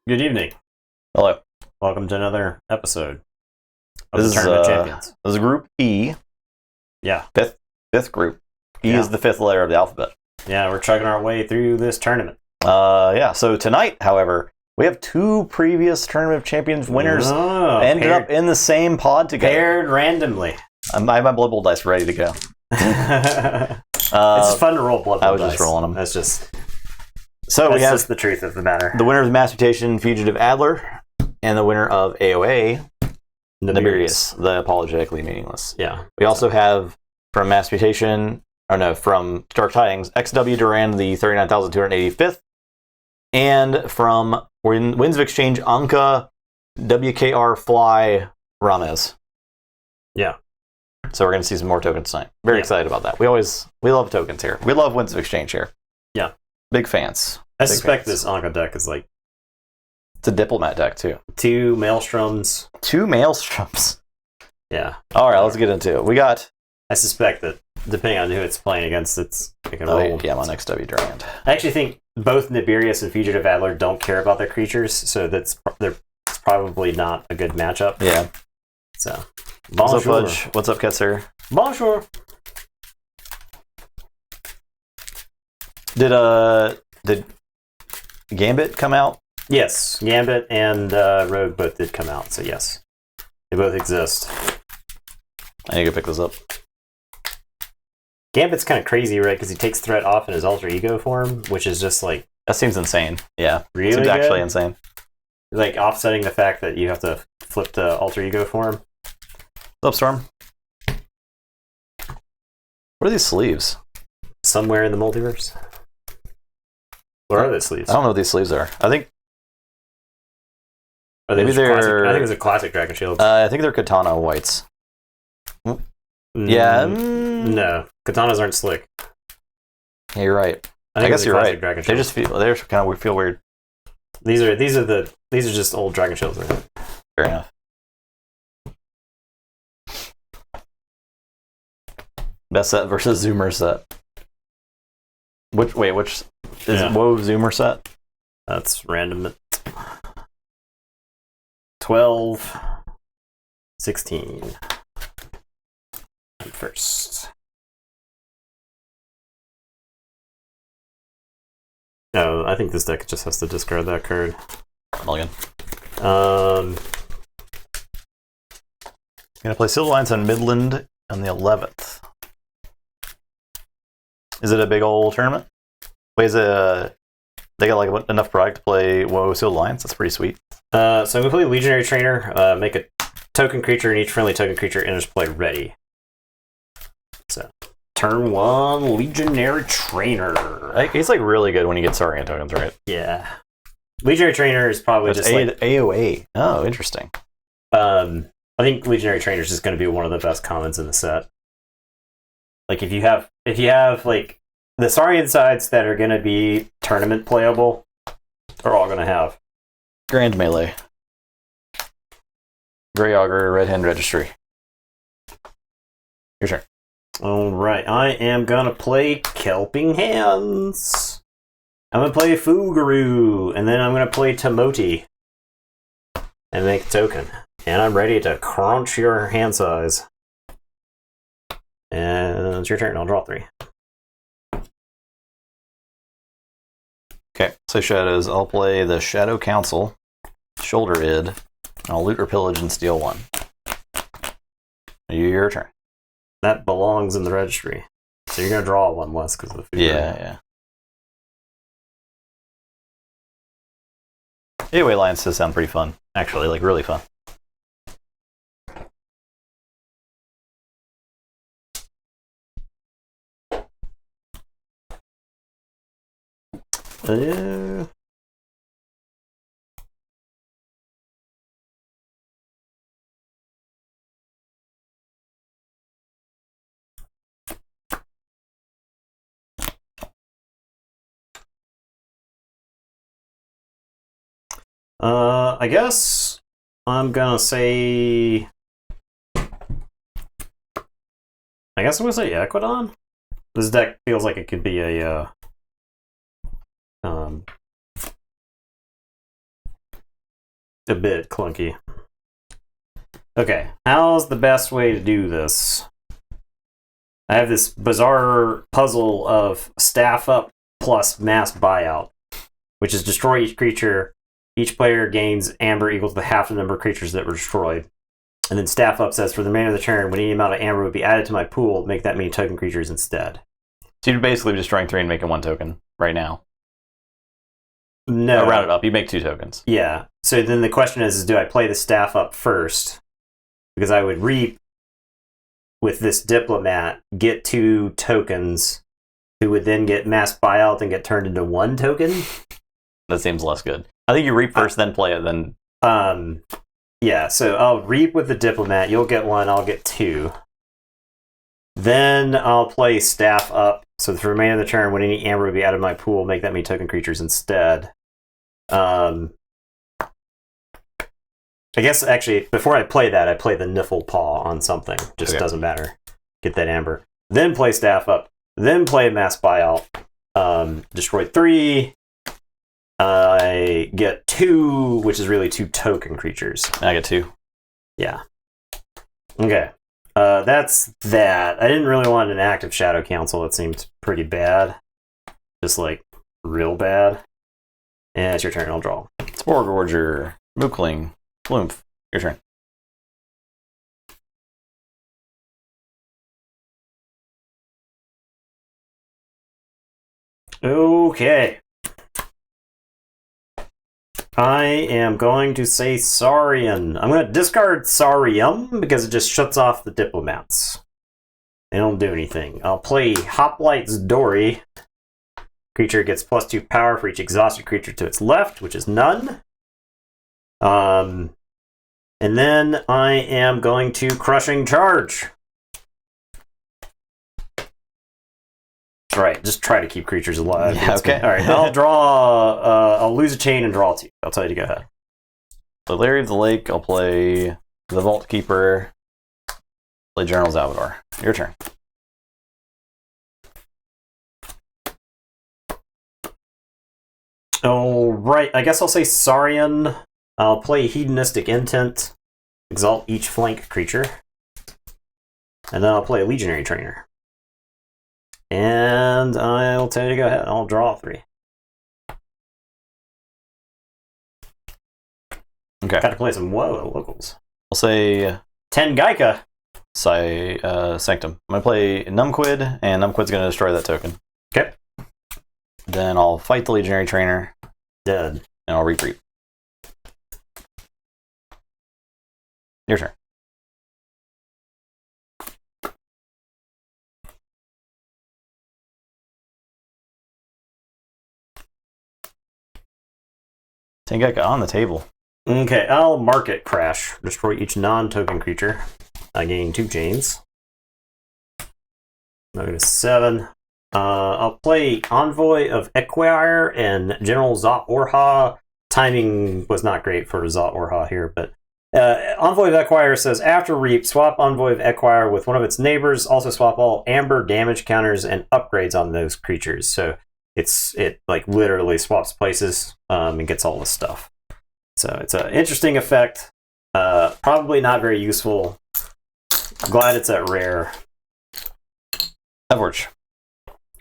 Good evening. Hello. Welcome to another episode of the Tournament of Champions. This is Group E. Yeah. Fifth group. E is the fifth letter of the alphabet. Yeah, we're chugging our way through this tournament. So tonight, however, we have two previous Tournament of Champions winners ended up in the same pod together. Paired randomly. I have my Blood Bowl dice ready to go. It's just fun to roll Blood Bowl I was dice. just rolling them. That's just the truth of the matter. The winner of Mass Mutation, Fugitive Adler, and the winner of AOA, Nibirius, the Apologetically Meaningless. Yeah. We also have from Mass Mutation, from Dark Tidings, XW Duran, the 39,285th, and from Winds of Exchange, Anka, WKR Fly, Ramez. Yeah. So we're going to see some more tokens tonight. Very excited about that. We love tokens here. We love Winds of Exchange here. Yeah. Big fans. I suspect this Anka deck is like... It's a Diplomat deck, too. Two Maelstroms. Yeah. All right, let's get into it. I suspect that depending on who it's playing against, it can roll. Yeah, I'm on XW Durand. I actually think both Nibirius and Fugitive Adler don't care about their creatures, so it's probably not a good matchup. Yeah. So, bonjour. What's up, Fudge? What's up, Ketzer? Bonjour. Did Gambit come out? Yes, Gambit and Rogue both did come out, so yes. They both exist. I need to pick this up. Gambit's kind of crazy, right? Because he takes threat off in his alter ego form, which is just like... That seems insane. Yeah. Really seems actually good. Insane. Like offsetting the fact that you have to flip the alter ego form. What's up, Storm? What are these sleeves? Somewhere in the multiverse. What are those sleeves? I don't know what these sleeves are. I think... Maybe they're... I think it's a classic Dragon Shield. I think they're Katana whites. Yeah. No. Katanas aren't slick. Yeah, you're right. I guess you're right. They just feel weird. These are just old Dragon Shields, right? Fair enough. Best set versus Zoomer set. Which is it? Woe Zoomer set? That's random. 12, 16. First. No, I think this deck just has to discard that card. Mulligan. Gonna play Silver Alliance on Midland on the 11th. Is it a big old tournament? Wait, they got like enough product to play Woe Silver Alliance? That's pretty sweet. So I'm gonna play Legionary Trainer, make a token creature, and each friendly token creature enters play ready. So, turn 1, Legionary Trainer. He's like really good when he gets Saurian tokens, right? Yeah. Legionary Trainer is probably just like... AOA. Oh, interesting. I think Legionary Trainer is just going to be one of the best commons in the set. Like, if you have like, the Saurian sides that are going to be tournament playable are all going to have. Grand Melee. Grey Augur, Red Hand Registry. Your turn. Alright, I am gonna play Kelping Hands. I'm gonna play Fugaroo, and then I'm gonna play Tamoti. And make a token. And I'm ready to crunch your hand size. And it's your turn, I'll draw 3. Okay, so Shadows. I'll play the Shadow Council, Shoulder Id. I'll loot or pillage and steal 1. Your turn. That belongs in the registry. So you're going to draw 1 less because of the food. Yeah. AOA Alliances sound pretty fun. Actually, like really fun. I guess I'm gonna say... Equidon? This deck feels like it could be a a bit clunky. Okay, how's the best way to do this? I have this bizarre puzzle of staff up plus mass buyout, which is destroy each creature. Each player gains amber equal to half the number of creatures that were destroyed. And then staff up says, for the remainder of the turn, when any amount of amber would be added to my pool, make that many token creatures instead. So you're basically destroying 3 and making 1 token right now. No. Round it up. You make 2 tokens. Yeah. So then the question is do I play the staff up first? Because I would reap with this diplomat, get 2 tokens, who would then get mass buyout and get turned into 1 token. That seems less good. I think you reap first, then play it, then... Yeah, so I'll reap with the diplomat. You'll get 1, I'll get 2. Then I'll play staff up. So for the remainder of the turn, when any amber would be out of my pool, make that many token creatures instead. I guess, actually, before I play that, I play the Niffle Paw on something. Just doesn't matter. Get that amber. Then play staff up. Then play mass buyout. Destroy 3. I get 2, which is really 2 token creatures. I get 2. Yeah. Okay. That's that. I didn't really want an active Shadow Council. It seemed pretty bad. Just, like, real bad. And it's your turn. I'll draw. Spore Gorger. Mookling. Floomph. Your turn. Okay. I am going to say Saurian. I'm going to discard Saurium because it just shuts off the diplomats. They don't do anything. I'll play Hoplites Dory. Creature gets +2 power for each exhausted creature to its left, which is none. And then I am going to Crushing Charge. Right, just try to keep creatures alive. Yeah, okay. All right, I'll draw. I'll lose a chain and draw 2. I'll tell you to go ahead. So Larry of the Lake, I'll play the Vault Keeper. Play General Salvador. Your turn. All right, I guess I'll say Saurian. I'll play Hedonistic Intent. Exalt each flank creature. And then I'll play Legionary Trainer. And I'll tell you to go ahead. I'll draw 3. Okay. Got to play some locals. I'll say 10 Gaika. Sanctum. I'm going to play Numquid, and Numquid's going to destroy that token. Okay. Then I'll fight the Legionary Trainer. Dead. And I'll reap. Your turn. Tengeka on the table. Okay, I'll Market Crash. Destroy each non-token creature. I gain 2 chains. I'll go to 7. I'll play Envoy of Equire and General Zot Orha. Timing was not great for Zot Orha here, but Envoy of Equire says, after Reap, swap Envoy of Equire with one of its neighbors. Also swap all amber damage counters and upgrades on those creatures. So it like literally swaps places and gets all this stuff. So it's an interesting effect. Probably not very useful. Glad it's at rare. Keyforge.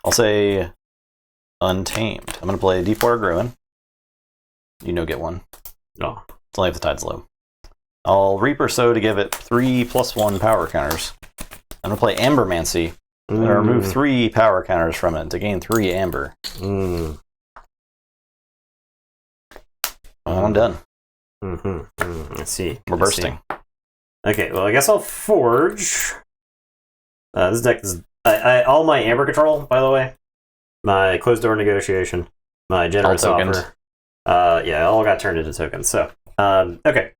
I'll say Untamed. I'm going to play Deepwater Ruin. Get 1. Oh. It's only if the tide's low. I'll Reap or Sow to give it 3+1 power counters. I'm going to play Ambermancy. I'm going to remove 3 power counters from it to gain 3 amber. I'm done. I see. We're bursting. Okay, well, I guess I'll Forge. This deck is... all my Amber Control, by the way. My Closed Door Negotiation. My Generous Offer. Yeah, all got turned into tokens. So, okay.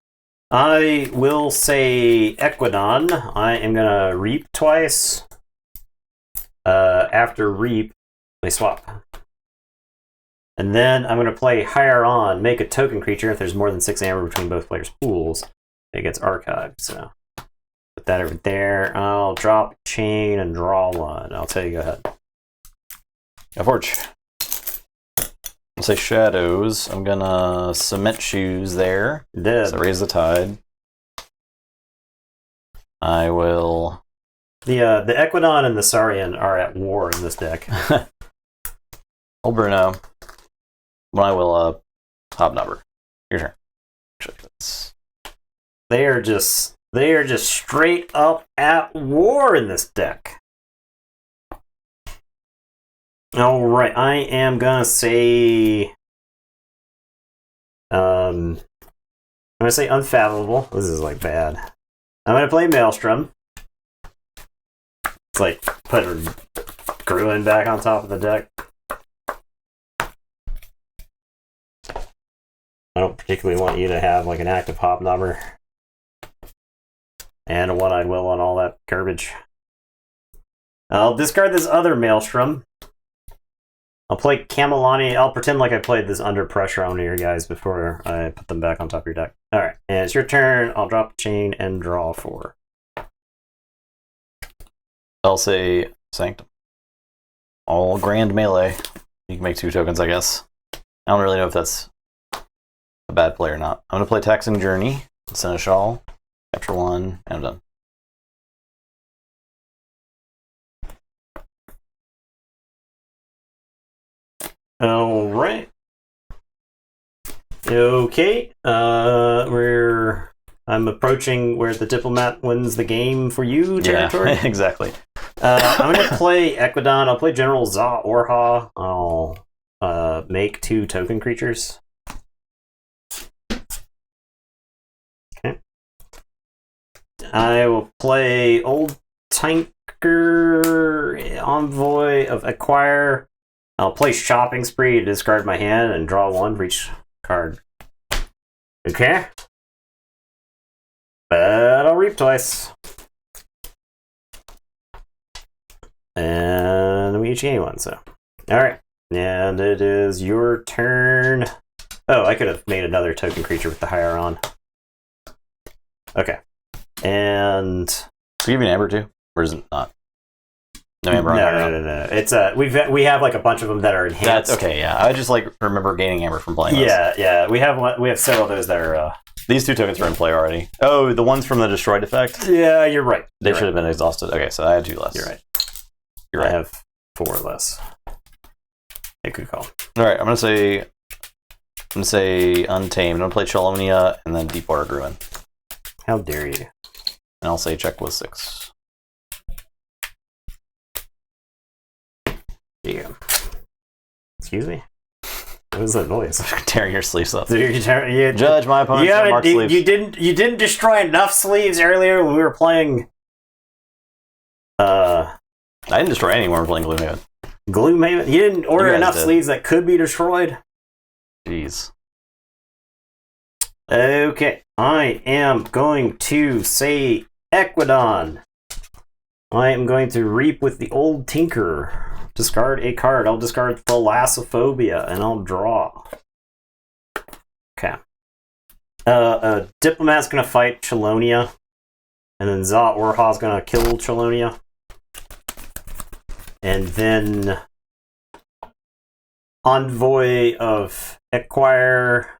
I will say Equidon. I am going to Reap twice. After Reap, they swap. And then I'm going to play Higher On, make a token creature. If there's more than 6 amber between both players' pools, it gets archived. So put that over there. I'll drop chain and draw 1. I'll tell you, go ahead. Forge. I'll say shadows. I'm gonna cement shoes there. Dead. So raise the tide. I will. The Equidon and the Saurian are at war in this deck. Old Bruno. Well, I will Hobnobber. Your turn. Actually, that's... They are just straight up at war in this deck. All right, I am gonna say, I'm gonna say Unfathomable. This is like bad. I'm gonna play Maelstrom. It's like putting Gruin back on top of the deck. I don't particularly want you to have like an active Hobnobber and a One-Eyed Will and all that garbage. I'll discard this other Maelstrom. I'll play Camelani. I'll pretend like I played this Under Pressure on your guys before I put them back on top of your deck. Alright, and it's your turn. I'll drop the chain and draw 4. I'll say Sanctum. All grand melee. You can make 2 tokens, I guess. I don't really know if that's a bad play or not. I'm going to play Taxing Journey, Seneschal, capture 1, and I'm done. All right. Okay. I'm approaching where the diplomat wins the game for you territory. Yeah, exactly. I'm gonna play Equidon. I'll play General Za Orha. I'll make 2 token creatures. Okay. I will play Old Tanker, Envoy of Acquire. I'll play Shopping Spree to discard my hand and draw 1 for each card. Okay? But I'll reap twice. And we each gain 1, so. Alright. And it is your turn. Oh, I could have made another token creature with the Hieron. Okay. And... Do you have an Amber too? Or is it not? No Amber on Hieron? No. It's we have like a bunch of them that are enhanced. That's okay, yeah. I just like remember gaining Amber from playing those. Yeah. We have several of those that are... These 2 tokens are in play already. Oh, the ones from the Destroyed effect? Yeah, you're right. They should have been exhausted. Okay, so I had 2 less. You're right. You're right. I have 4 less. Hey, good call. Alright, I'm gonna say Untamed. I'm gonna play Chalonia and then Deepwater Gruin. How dare you? And I'll say check with 6. Yeah. Excuse me? What was that noise? Tearing your sleeves up. Judge, my opponent. You didn't destroy enough sleeves earlier when we were playing. I didn't destroy any when we were playing Gloomhaven. Gloomhaven? You didn't order enough sleeves that could be destroyed? Jeez. Okay, I am going to say Equidon. I am going to reap with the Old Tinker. Discard a card. I'll discard Thalassophobia and I'll draw. Okay. Diplomat's gonna fight Chalonia. And then Za Orha's gonna kill Chalonia. And then Envoy of Acquire.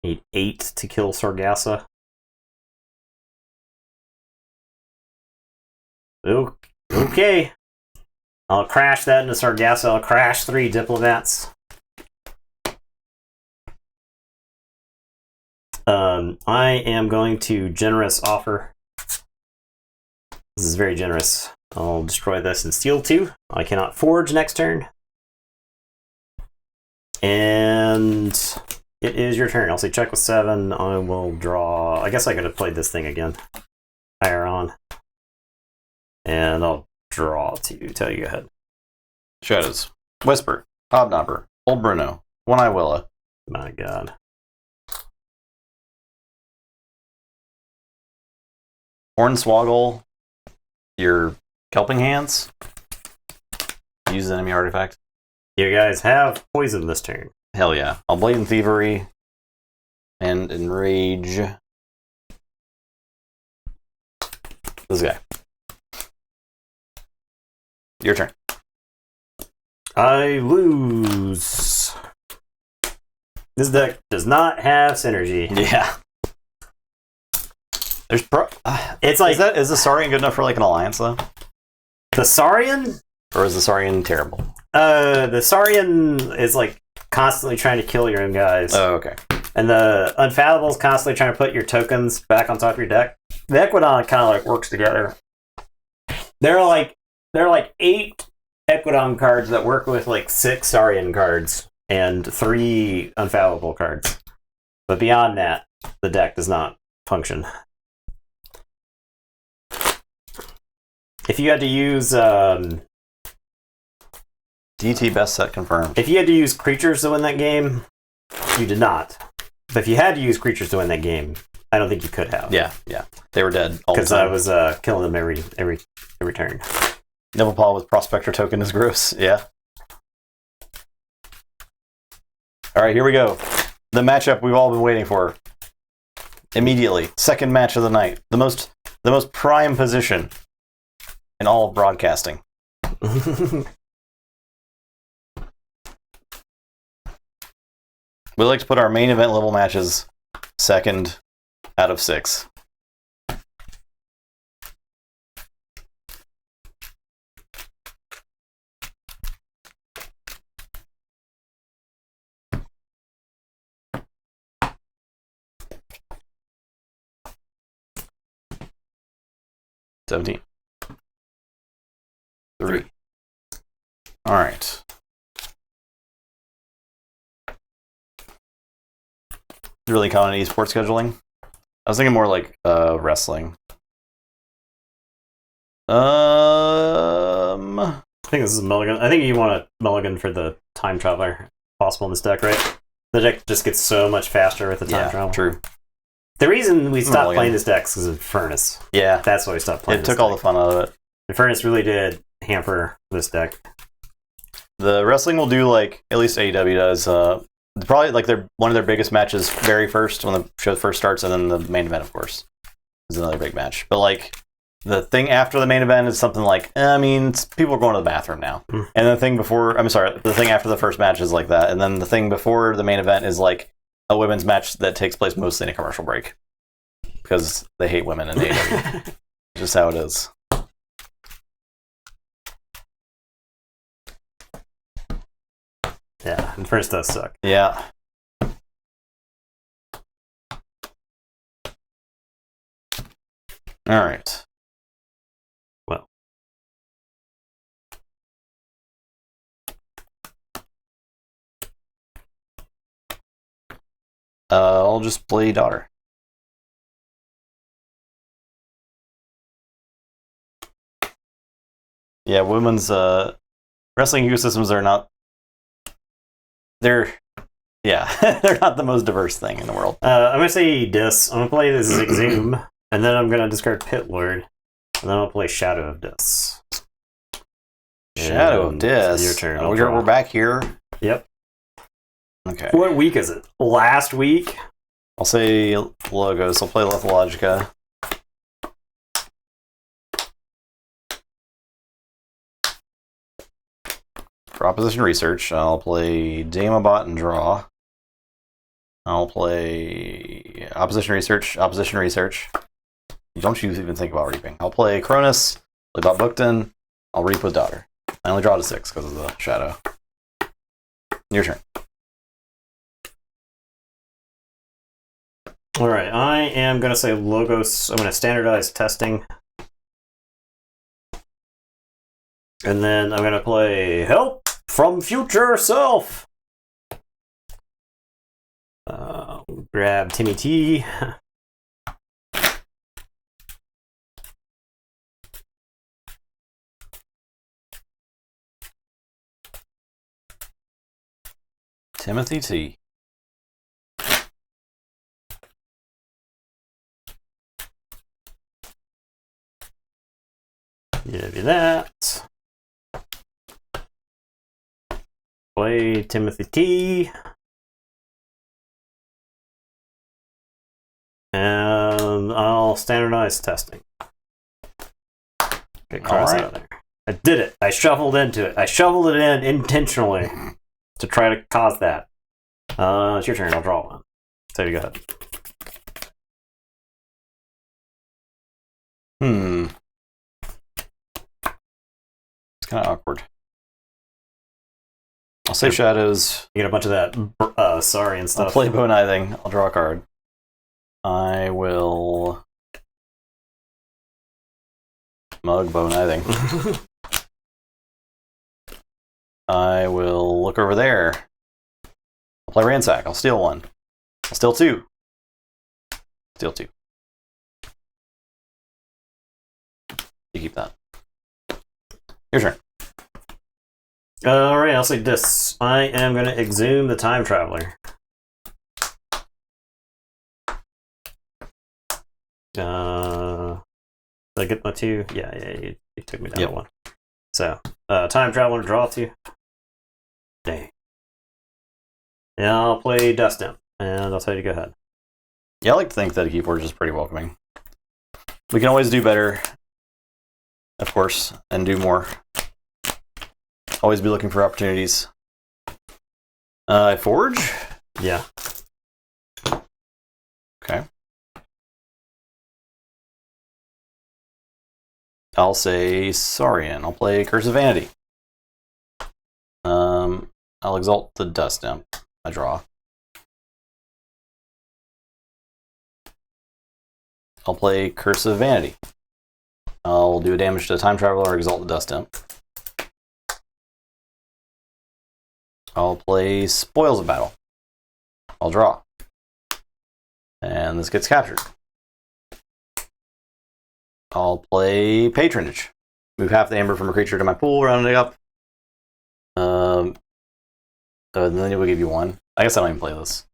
Need 8 to kill Sargasso. Okay. I'll crash that into Sargasso. I'll crash 3 diplomats. I am going to generous offer. This is very generous. I'll destroy this and steal 2. I cannot forge next turn. And it is your turn. I'll say check with 7. I will draw. I guess I could have played this thing again. Higher on. And I'll draw to tell you ahead. Shadows. Whisper. Hobnobber. Old Bruno. One-Eye Willa. My god. Hornswoggle. Your Kelping Hands. Use an enemy artifact. You guys have poison this turn. Hell yeah. I'll Blatant Thievery. And Enrage. This guy. Your turn. I lose. This deck does not have synergy. Yeah. There's It's like is the Saurian good enough for like an alliance though? the Saurian. Or is the Saurian terrible? The Saurian is like constantly trying to kill your own guys. Oh, okay. And the Unfathomable is constantly trying to put your tokens back on top of your deck. The Equidon kind of like works together. There are like 8 Equidon cards that work with like 6 Saurian cards and 3 Unfathomable cards. But beyond that, the deck does not function. If you had to use DT best set confirmed. if you had to use creatures to win that game, you did not. But if you had to use creatures to win that game, I don't think you could have. Yeah. They were dead all the Because time. I was killing them every turn. Nivelpaw with Prospector token is gross. Yeah. All right, here we go. The matchup we've all been waiting for. Immediately, second match of the night. The most prime position in all of broadcasting. We like to put our main event level matches second out of 6. $17. 3. All right. Really common in esports scheduling. I was thinking more like wrestling. I think this is a mulligan. I think you want a mulligan for the time traveler possible in this deck, right? The deck just gets so much faster with the time travel. True. The reason we stopped Mulligan. playing this deck is because of Furnace. Yeah, That's why we stopped playing it this took all the deck. fun out of it. The Furnace really did hamper this deck. The wrestling will do like at least AEW does. Probably like one of their biggest matches very first when the show first starts, and then the main event, of course, is another big match. But like the thing after the main event is something like people are going to the bathroom now, and the thing before the thing after the first match is like that, and then the thing before the main event is like a women's match that takes place mostly in a commercial break because they hate women in AEW. Just how it is. Yeah, and Furnace does suck. Yeah. All right. Well. I'll just play Daughter. Yeah, women's wrestling ecosystems are not. They're not the most diverse thing in the world. I'm going to say Dis. I'm going to play this Zigzoom, and then I'm going to discard Pit Lord, and then I'll play Shadow of Dis. Shadow of And Dis. Your turn. We're back here. Yep. Okay. What week is it? Last week? I'll say Logos. I'll play Lethologica. For Opposition Research, I'll play Damabot and Draw. I'll play Opposition Research. Don't you even think about reaping. I'll play Cronus, play Bob Bookton. I'll reap with Daughter. I only draw to 6 because of the Shadow. Your turn. Alright, I am going to say Logos. I'm going to standardize testing. And then I'm going to play Help from Future Self. Grab Timmy T. Timothy T. Give you that. Play Timothy T. And I'll standardize testing. Get cross out of there. I did it. I shuffled into it. I shoveled it in intentionally to try to cause that. It's your turn. I'll draw one. So you go ahead. It's kind of awkward. I'll say shadows. You get a bunch of that sorry and stuff. I'll play Bone Ithing. I'll draw a card. I will mug Bone Ithing. I will look over there. I'll play Ransack. I'll steal one. I'll steal two. Steal two. You keep that. Your turn. Alright, I'll say this. I am going to exhume the Time Traveler. Did I get my two? Yeah, you took me down to one. So, Time Traveler, draw two. Dang. Yeah, I'll play Dust Imp, and I'll tell you to go ahead. Yeah, I like to think that Keyforge is pretty welcoming. We can always do better, of course, and do more. Always be looking for opportunities. Forge? Yeah. Okay. I'll say Saurian. I'll play Curse of Vanity. I'll exalt the Dust Imp. I draw. I'll play Curse of Vanity. I'll do a damage to Time Traveler or exalt the Dust Imp. I'll play Spoils of Battle. I'll draw. And this gets captured. I'll play Patronage. Move half the amber from a creature to my pool, round it up. And then it will give you one. I guess I don't even play this.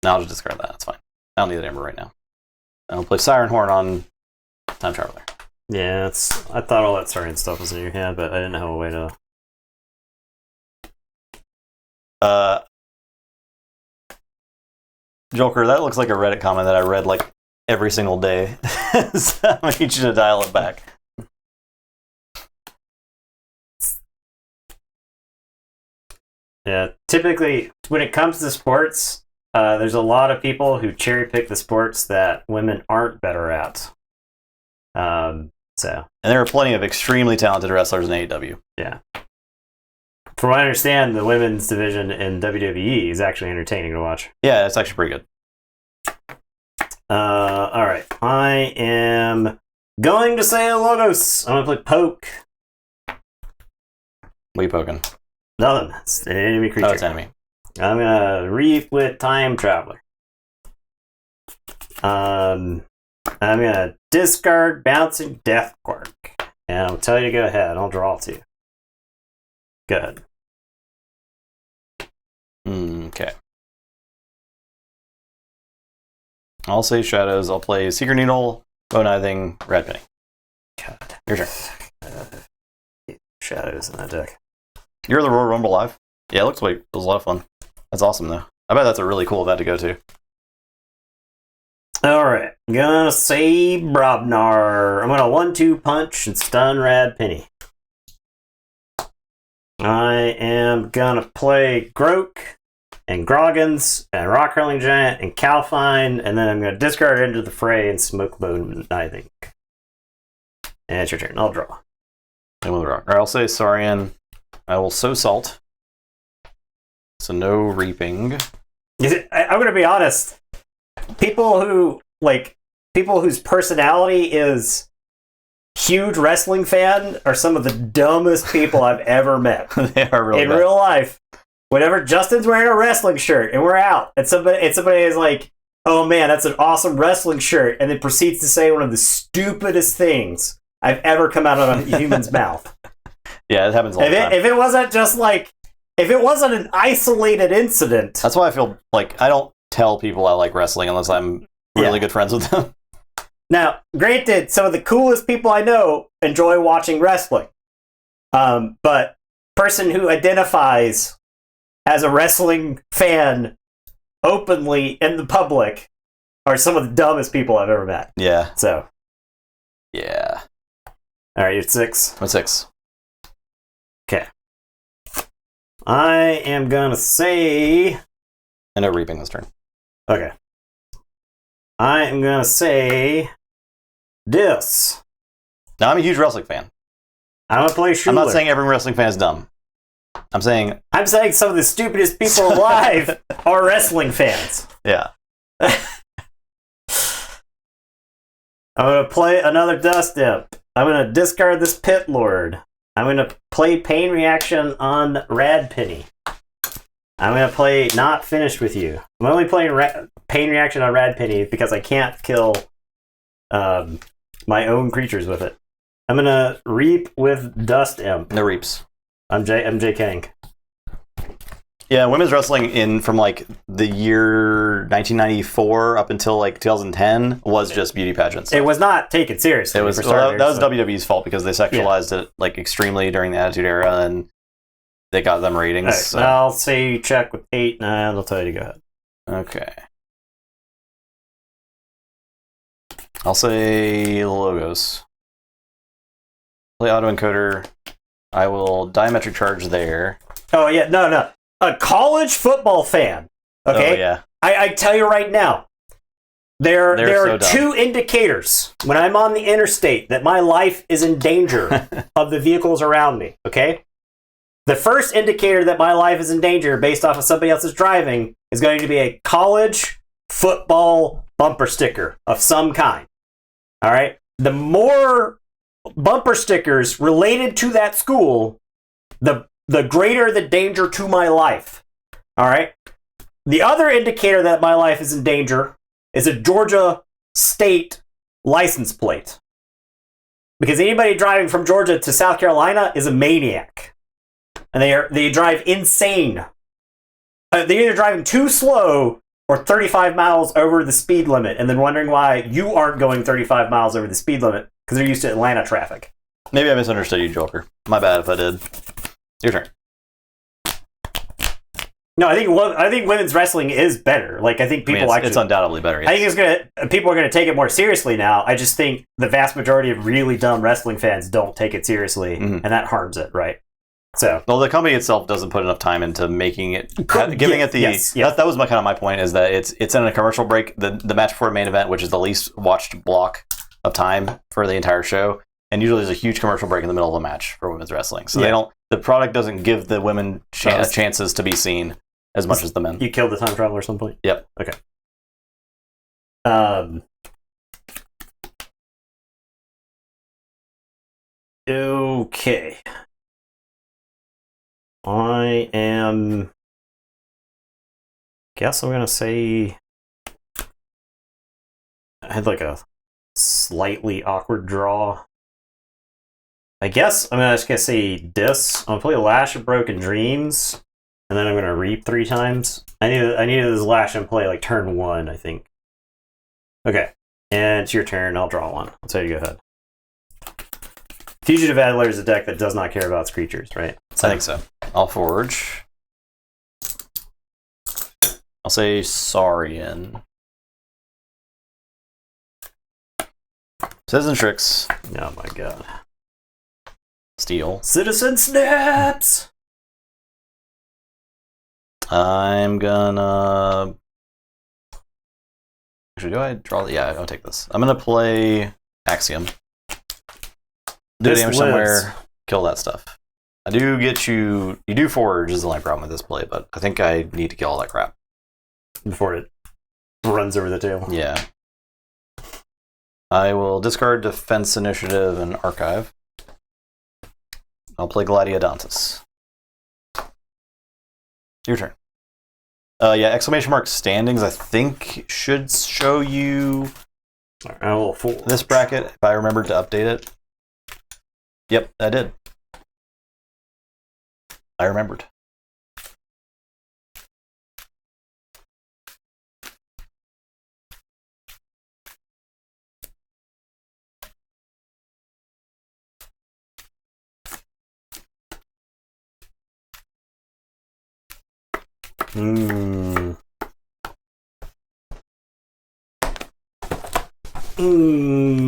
No, I'll just discard that. That's fine. I don't need that amber right now. I'll play Siren Horn on Time Traveler. Yeah, I thought all that Saurian stuff was in your hand, but I didn't have a way to... Joker, that looks like a Reddit comment that I read like every single day. So I need you to dial it back. Yeah, typically when it comes to sports, there's a lot of people who cherry pick the sports that women aren't better at. And there are plenty of extremely talented wrestlers in AEW. Yeah. From what I understand, the women's division in WWE is actually entertaining to watch. Yeah, it's actually pretty good. Alright. I am going to say a Logos. I'm going to play Poke. What are you poking? Nothing. It's an enemy creature. Oh, it's enemy. I'm going to Reef with Time Traveler. I'm going to discard Bouncing Death Quark. And I'll tell you to go ahead. I'll draw two. Good. Okay. I'll say Shadows. I'll play Secret Needle, Bone Ithing, Red Penny. God. Your turn. Shadows in that deck. You're the Royal Rumble live? Yeah, it looks like it was a lot of fun. That's awesome, though. I bet that's a really cool event to go to. Alright. Gonna say Brobnar. I'm gonna 1-2 punch and stun Rad Penny. I am gonna play Groke and Groggins and Rock Hurling Giant and Calfine, and then I'm gonna discard Into the Fray and Smoke Bone, I think. And it's your turn. I'll draw. And with rock. Or I'll say Saurian. I will sow salt. So no reaping. I'm gonna be honest. People whose personality is huge wrestling fan are some of the dumbest people I've ever met. They are really in bad. real life. Whenever Justin's wearing a wrestling shirt and we're out, and somebody is like, "Oh man, that's an awesome wrestling shirt," and then proceeds to say one of the stupidest things I've ever come out of a human's mouth. Yeah, it happens all the time. If it wasn't just like, if it wasn't an isolated incident. That's why I feel like I don't tell people I like wrestling unless I'm really good friends with them. Now, granted, some of the coolest people I know enjoy watching wrestling. But person who identifies as a wrestling fan openly in the public are some of the dumbest people I've ever met. Yeah. So. Yeah. All right, you're 6. I'm 6. Okay. I am going to say And no reaping this turn. Okay. I am gonna say this. Now, I'm a huge wrestling fan. I'm gonna play Schuler. I'm not saying every wrestling fan is dumb. I'm saying some of the stupidest people alive are wrestling fans. Yeah. I'm gonna play another Dust Imp. I'm gonna discard this Pit Lord. I'm gonna play Pain Reaction on Rad Penny. I'm gonna play Not Finished With You. I'm only playing Pain Reaction on Rad Penny because I can't kill my own creatures with it. I'm gonna Reap with Dust Imp. No reaps. I'm J King. Yeah, women's wrestling from like the year 1994 up until like 2010 was just beauty pageants. It was not taken seriously. It was that was WWE's fault because they sexualized it like extremely during the Attitude Era, and they got them ratings. Right, so. I'll say you check with 8, and I'll tell you to go ahead. Okay. I'll say logos. Play autoencoder. I will diametric charge there. Oh yeah, no. A college football fan. Okay. Oh yeah. I tell you right now, there are so two indicators when I'm on the interstate that my life is in danger of the vehicles around me. Okay. The first indicator that my life is in danger based off of somebody else's driving is going to be a college football bumper sticker of some kind. All right. The more bumper stickers related to that school, the greater the danger to my life. All right. The other indicator that my life is in danger is a Georgia state license plate. Because anybody driving from Georgia to South Carolina is a maniac. And they drive insane. They're either driving too slow or 35 miles over the speed limit, and then wondering why you aren't going 35 miles over the speed limit because they're used to Atlanta traffic. Maybe I misunderstood you, Joker. My bad if I did. Your turn. No, I think women's wrestling is better. Like I think people it's undoubtedly better. Yes. I think people are gonna take it more seriously now. I just think the vast majority of really dumb wrestling fans don't take it seriously, and that harms it, right? So, well, the company itself doesn't put enough time into making it, giving it the. Yes. That was my point is that it's in a commercial break. The match before main event, which is the least watched block of time for the entire show, and usually there's a huge commercial break in the middle of the match for women's wrestling. So the product doesn't give the women chances to be seen as much as the men. You killed the time traveler at some point? Yep. Okay. Okay. Guess I'm gonna say I had like a slightly awkward draw. I guess I'm just gonna say this. I'm gonna play Lash of Broken Dreams, and then I'm gonna Reap 3 times. I needed this Lash and play like turn 1, I think. Okay, and it's your turn. I'll draw 1. I'll tell you to go ahead. Fugitive Adler is a deck that does not care about its creatures, right? I think so. I'll forge. I'll say Saurian. Citizen Tricks. Oh my god. Steel. Citizen Snaps! I'm gonna... Actually, do I draw... Yeah, I'll take this. I'm gonna play Axiom. Do damage somewhere, kill that stuff. I do get you... You do Forge is the only problem with this play, but I think I need to kill all that crap. Before it runs over the tail. Yeah. I will discard Defense Initiative and Archive. I'll play Gladiodontus. Your turn. Yeah, exclamation mark standings, I think, should show you this bracket, if I remembered to update it. Yep, I did. I remembered.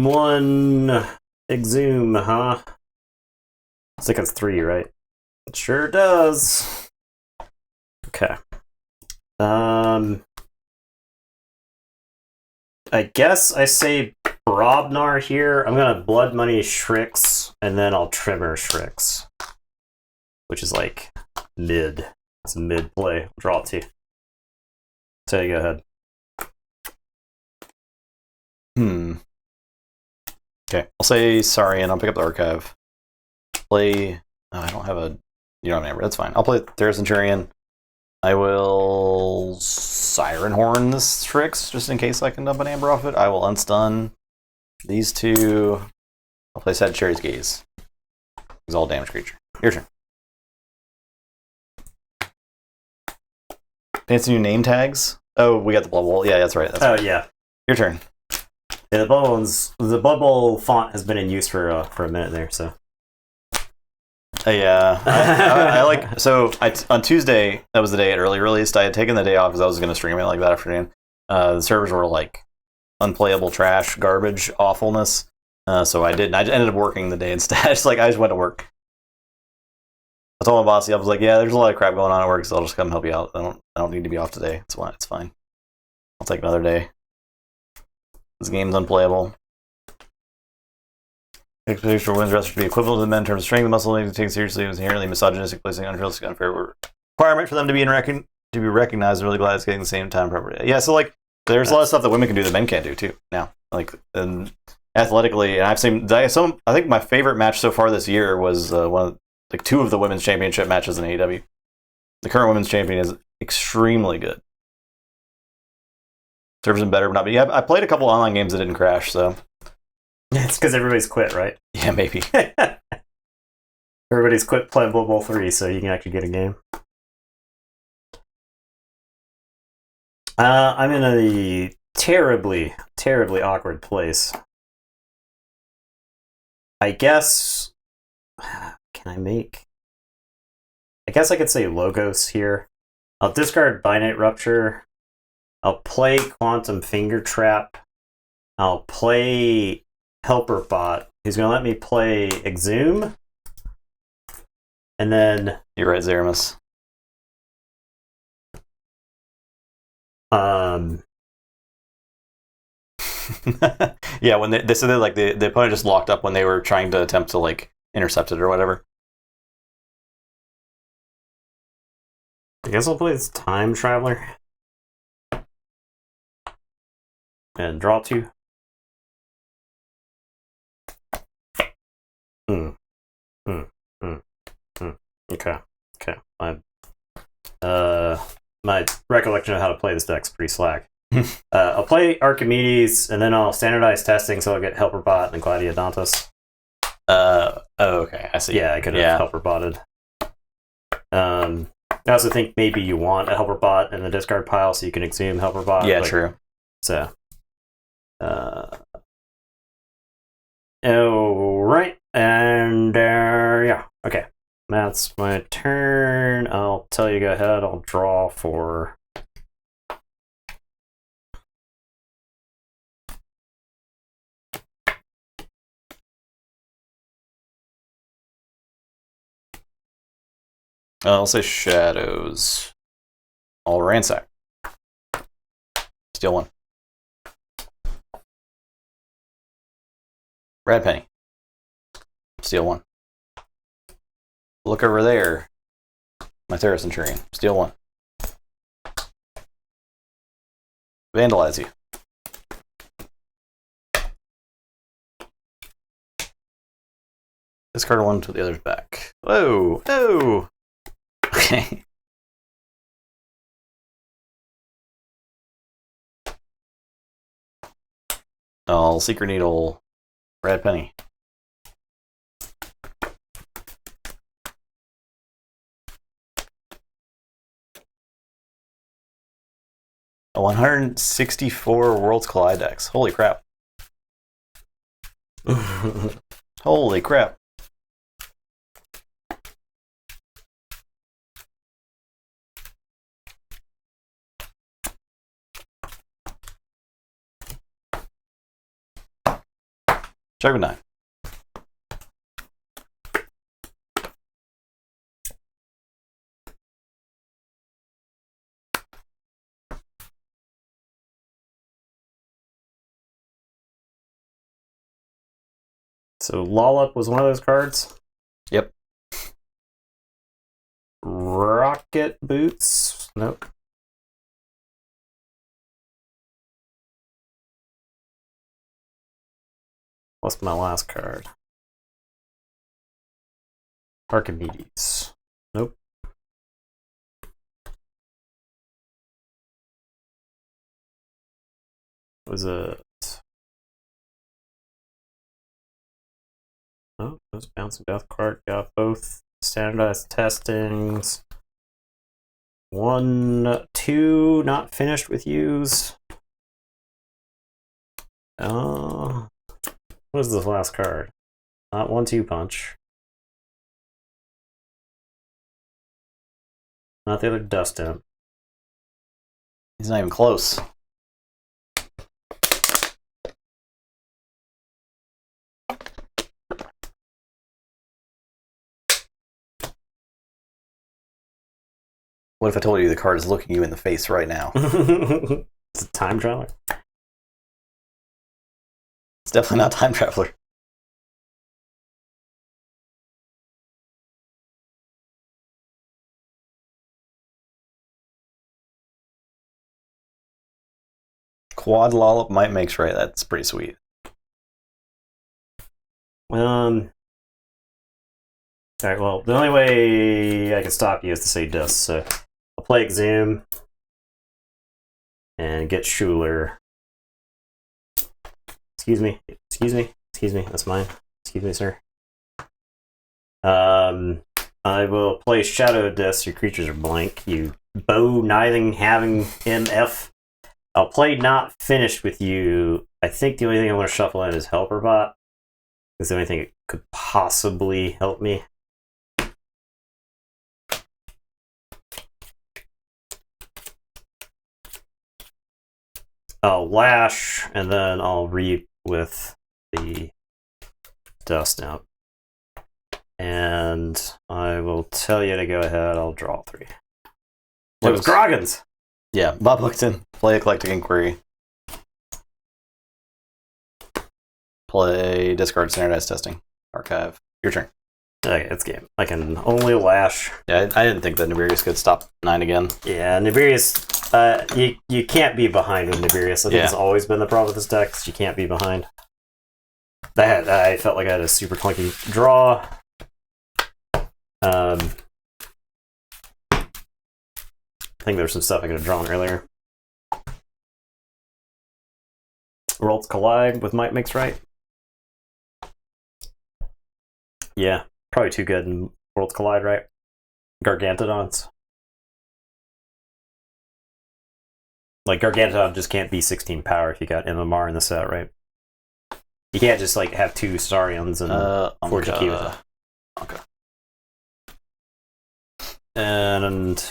One exhume, huh? I think it's 3, right? It sure does. Okay. I guess I say Brobnar here. I'm gonna Blood Money Shrix, and then I'll Trimmer Shrix, which is like mid. It's a mid play. I'll draw 2. So you go ahead. Okay, I'll say sorry, and I'll pick up the archive. Play. Oh, I don't have a. You don't have an Amber. That's fine. I'll play Terra Centurion. I will Siren Horn this Strix just in case I can dump an Amber off it. I will unstun these 2. I'll play Sagittarius Gaze. He's all damage creature. Your turn. Fancy new name tags. Oh, we got the Blood Bowl. Yeah, that's right. That's right. Yeah. Your turn. Yeah, the Blood Bowl font has been in use for a minute there. So. Yeah, I like. So on Tuesday, that was the day it early released. I had taken the day off because I was going to stream it like that afternoon. The servers were like unplayable trash, garbage, awfulness. So I didn't. I ended up working the day instead. I just went to work. I told my boss, I was like, "Yeah, there's a lot of crap going on at work, so I'll just come help you out. I don't need to be off today. It's fine. I'll take another day. This game's unplayable." Expectation for women's wrestlers to be equivalent to the men in terms of strength. The muscle needed to take seriously was inherently misogynistic, placing unrealistic, unfair requirement for them to be recognized. I'm really glad it's getting the same time properly. Yeah, so like there's a lot of stuff that women can do that men can't do too now. Like and athletically, and I've seen some. I think my favorite match so far this year was one of 2 of the women's championship matches in AEW. The current women's champion is extremely good. Serves him better, but not. But yeah, I played a couple online games that didn't crash, so. It's because everybody's quit, right? Yeah, maybe. Everybody's quit playing Blood Bowl 3, so you can actually get a game. I'm in a terribly, terribly awkward place. I guess... Can I make... I guess I could say Logos here. I'll discard Binate Rupture. I'll play Quantum Finger Trap. I'll play... Helper Bot, who's going to let me play Exhume. And then... You're right, Zeramus. Yeah, when they said that like the opponent just locked up when they were trying to attempt to like intercept it or whatever. I guess I'll play this Time Traveler. And draw 2. Okay. My recollection of how to play this deck's pretty slack. I'll play Archimedes, and then I'll standardize testing, so I'll get Helper Bot and then Gladiodontus. Okay, I see. Yeah, I could have Helper Botted. I also think maybe you want a Helper Bot in the discard pile, so you can Exhume Helper Bot. Yeah, true. So, right, and yeah, okay. That's my turn. I'll tell you, go ahead. I'll draw for... I'll say Shadows. I'll ransack. Steal 1. Red Penny. Steal 1. Look over there. My Terra Centurion. Steal 1. Vandalize you. Discard 1 to the other's back. Whoa! No! Okay. I'll Secret Needle. Red Penny. A 164 Worlds Collide decks. Holy crap. Holy crap. Check with 9. So Lollop was one of those cards. Yep. Rocket Boots. Nope. What's my last card? Archimedes. Nope. Was it? Oh, those Bouncing Death card got both standardized testings. 1, 2, not finished with use. What is this last card? Not 1-2 punch. Not the other Dust Imp. He's not even close. What if I told you the card is looking you in the face right now? It's a time traveler. It's definitely not Time Traveler. Quad Lollop might makes right. That's pretty sweet. Alright, well, the only way I can stop you is to say Dust, so I'll play Exhume and get Schuler. Excuse me, that's mine. Excuse me, sir. I will play Shadow Dust. Your creatures are blank. You bow, kniving, having MF. I'll play Not Finished with You. I think the only thing I want to shuffle in is Helper Bot. It's the only thing that could possibly help me. I'll Lash, and then I'll Reap with the Dust Imp. And I will tell you to go ahead. I'll draw 3. It was Groggins! Yeah, Bob Buckton. Play Eclectic Inquiry. Play Discard Standardized Testing. Archive. Your turn. Okay, it's game. I can only Lash. Yeah, I didn't think that Nibirius could stop 9 again. Yeah, Nibirius, you can't be behind with Nibirius. I think it's always been the problem with this deck, you can't be behind. I felt like I had a super clunky draw. I think there was some stuff I could have drawn earlier. Worlds Collide with Might Makes Right. Yeah, probably too good in Worlds Collide, right? Gargantodons. Like, Gargantodon just can't be 16 power if you got MMR in the set, right? You can't just, like, have 2 Starions and Forge a key with it. Okay. And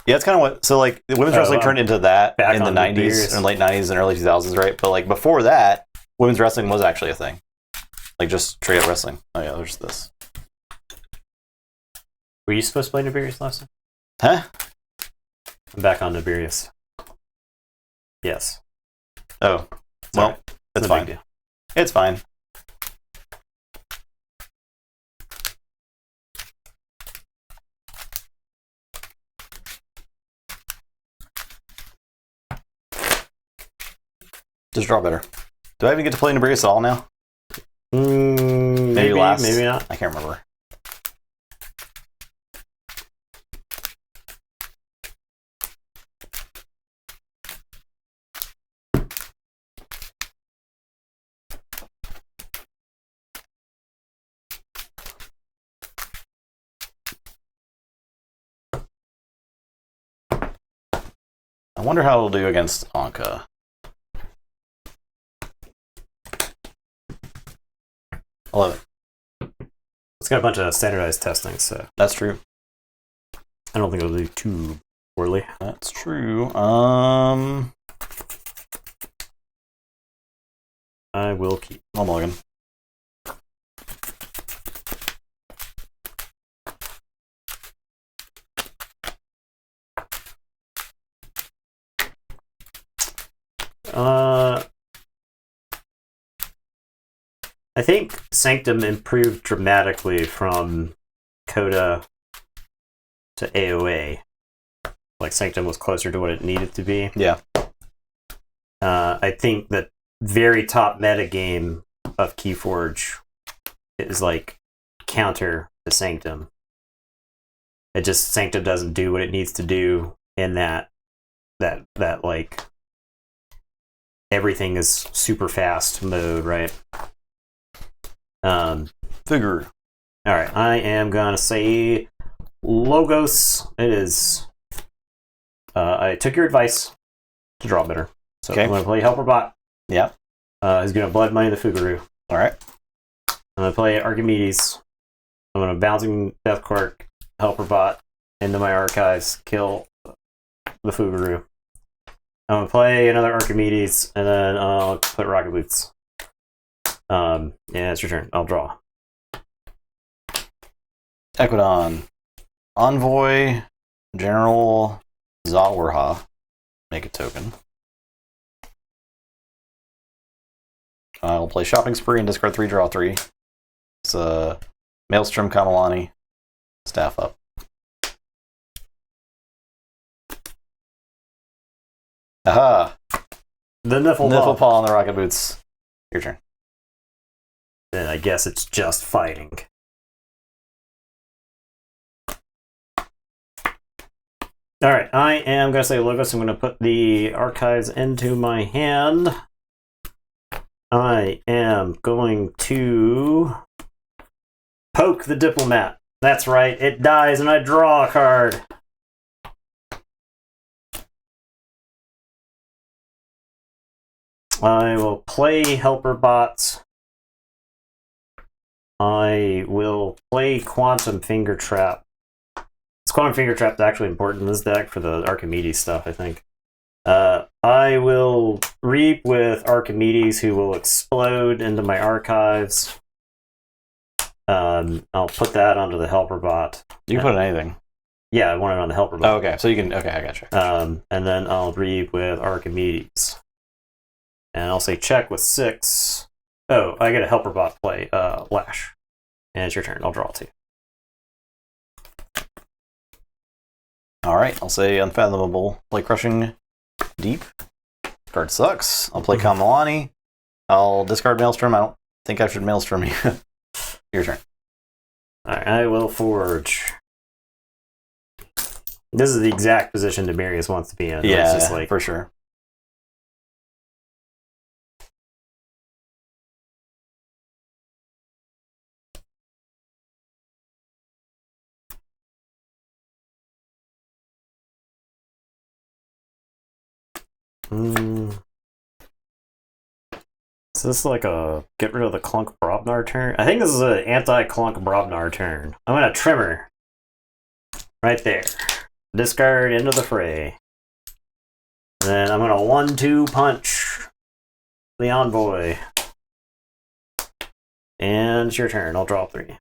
yeah, it's kind of what. So, like, the women's wrestling turned into that in the 90s Nibirius. and late 90s and early 2000s, right? But, like, before that, women's wrestling was actually a thing. Like, just straight up wrestling. Oh, yeah, there's this. Were you supposed to play Nibirius last time? Huh? I'm back on Nibirius. Yes. Oh. Well, it's fine. Deal. It's fine. Just draw better. Do I even get to play Nibirius at all now? Maybe last. Maybe not. I can't remember. I wonder how it'll do against Anka. I love it. It's got a bunch of standardized testing, so That's true. I don't think it'll do too poorly. That's true. I will keep. One mulligan. I think Sanctum improved dramatically from Coda to AOA. Like, Sanctum was closer to what it needed to be. Yeah. I think the very top meta game of Keyforge is like counter to Sanctum. It just Sanctum doesn't do what it needs to do in that like everything is super fast mode, right? Figure. All right, I am gonna say Logos. It is. I took your advice to draw better, so Okay. I'm gonna play Helper Bot. Yeah. He's gonna Blood Money the Fuguru. All right. I'm gonna play Archimedes. I'm gonna Bouncing Death Quark Helper Bot into my archives, kill the Fuguru. I'm gonna play another Archimedes, and then I'll put Rocket Boots. Yeah, it's your turn. I'll draw. Equidon. Envoy. General Zawarha. Make a token. I'll play Shopping Spree and discard 3, draw 3. It's a Maelstrom Kamalani. Staff up. Aha! The Nifflepaw. Nifflepaw on the Rocket Boots. Your turn. Then I guess it's just fighting. Alright, I am going to say Logos. I'm going to put the archives into my hand. I am going to poke the Diplomat. That's right, it dies and I draw a card. I will play Helper Bots. I will play Quantum Finger Trap. This Quantum Finger Trap is actually important in this deck for the Archimedes stuff, I think. I will reap with Archimedes, who will explode into my archives. I'll put that onto the Helper Bot. You can put anything. Yeah, I want it on the Helper Bot. Oh, okay. So you can. Okay, I gotcha. And then I'll reap with Archimedes. And I'll say check with 6. Oh, I get a Helper Bot play, Lash. And it's your turn. I'll draw 2. Alright, I'll say Unfathomable. Play Crushing Deep. Card sucks. I'll play Kamalani. I'll discard Maelstrom. I don't think I should Maelstrom you. Your turn. Alright, I will Forge. This is the exact position Demarius wants to be in. Yeah, it's just like, for sure. Is this like a get rid of the Clunk Brobnar turn? I think this is an anti-Clunk Brobnar turn. I'm gonna Tremor. Right there. Discard into the fray. And then I'm gonna 1-2 punch the Envoy. And it's your turn. I'll draw 3.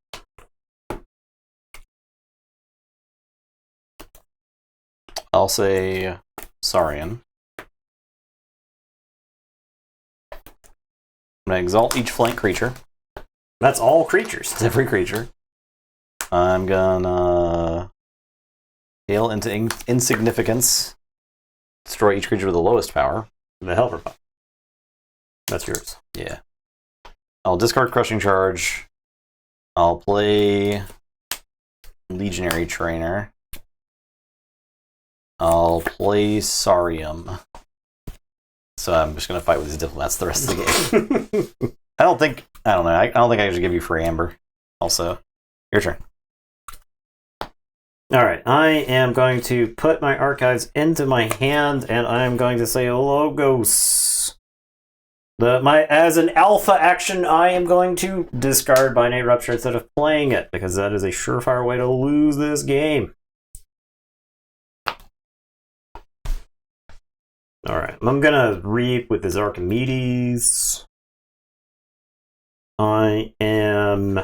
I'll say Saurian. I'm going to exalt each flank creature. That's all creatures. It's every creature. I'm going to hail into insignificance. Destroy each creature with the lowest power. The Helper Bot. That's yours. Yeah. I'll discard Crushing Charge. I'll play Legionary Trainer. I'll play Saurium. So I'm just going to fight with these diplomats the rest of the game. I don't think I should give you free Amber. Also, your turn. Alright, I am going to put my archives into my hand, and I am going to say Logos. As an alpha action, I am going to discard Binate Rupture instead of playing it, because that is a surefire way to lose this game. Alright, I'm gonna reap with this Archimedes. I am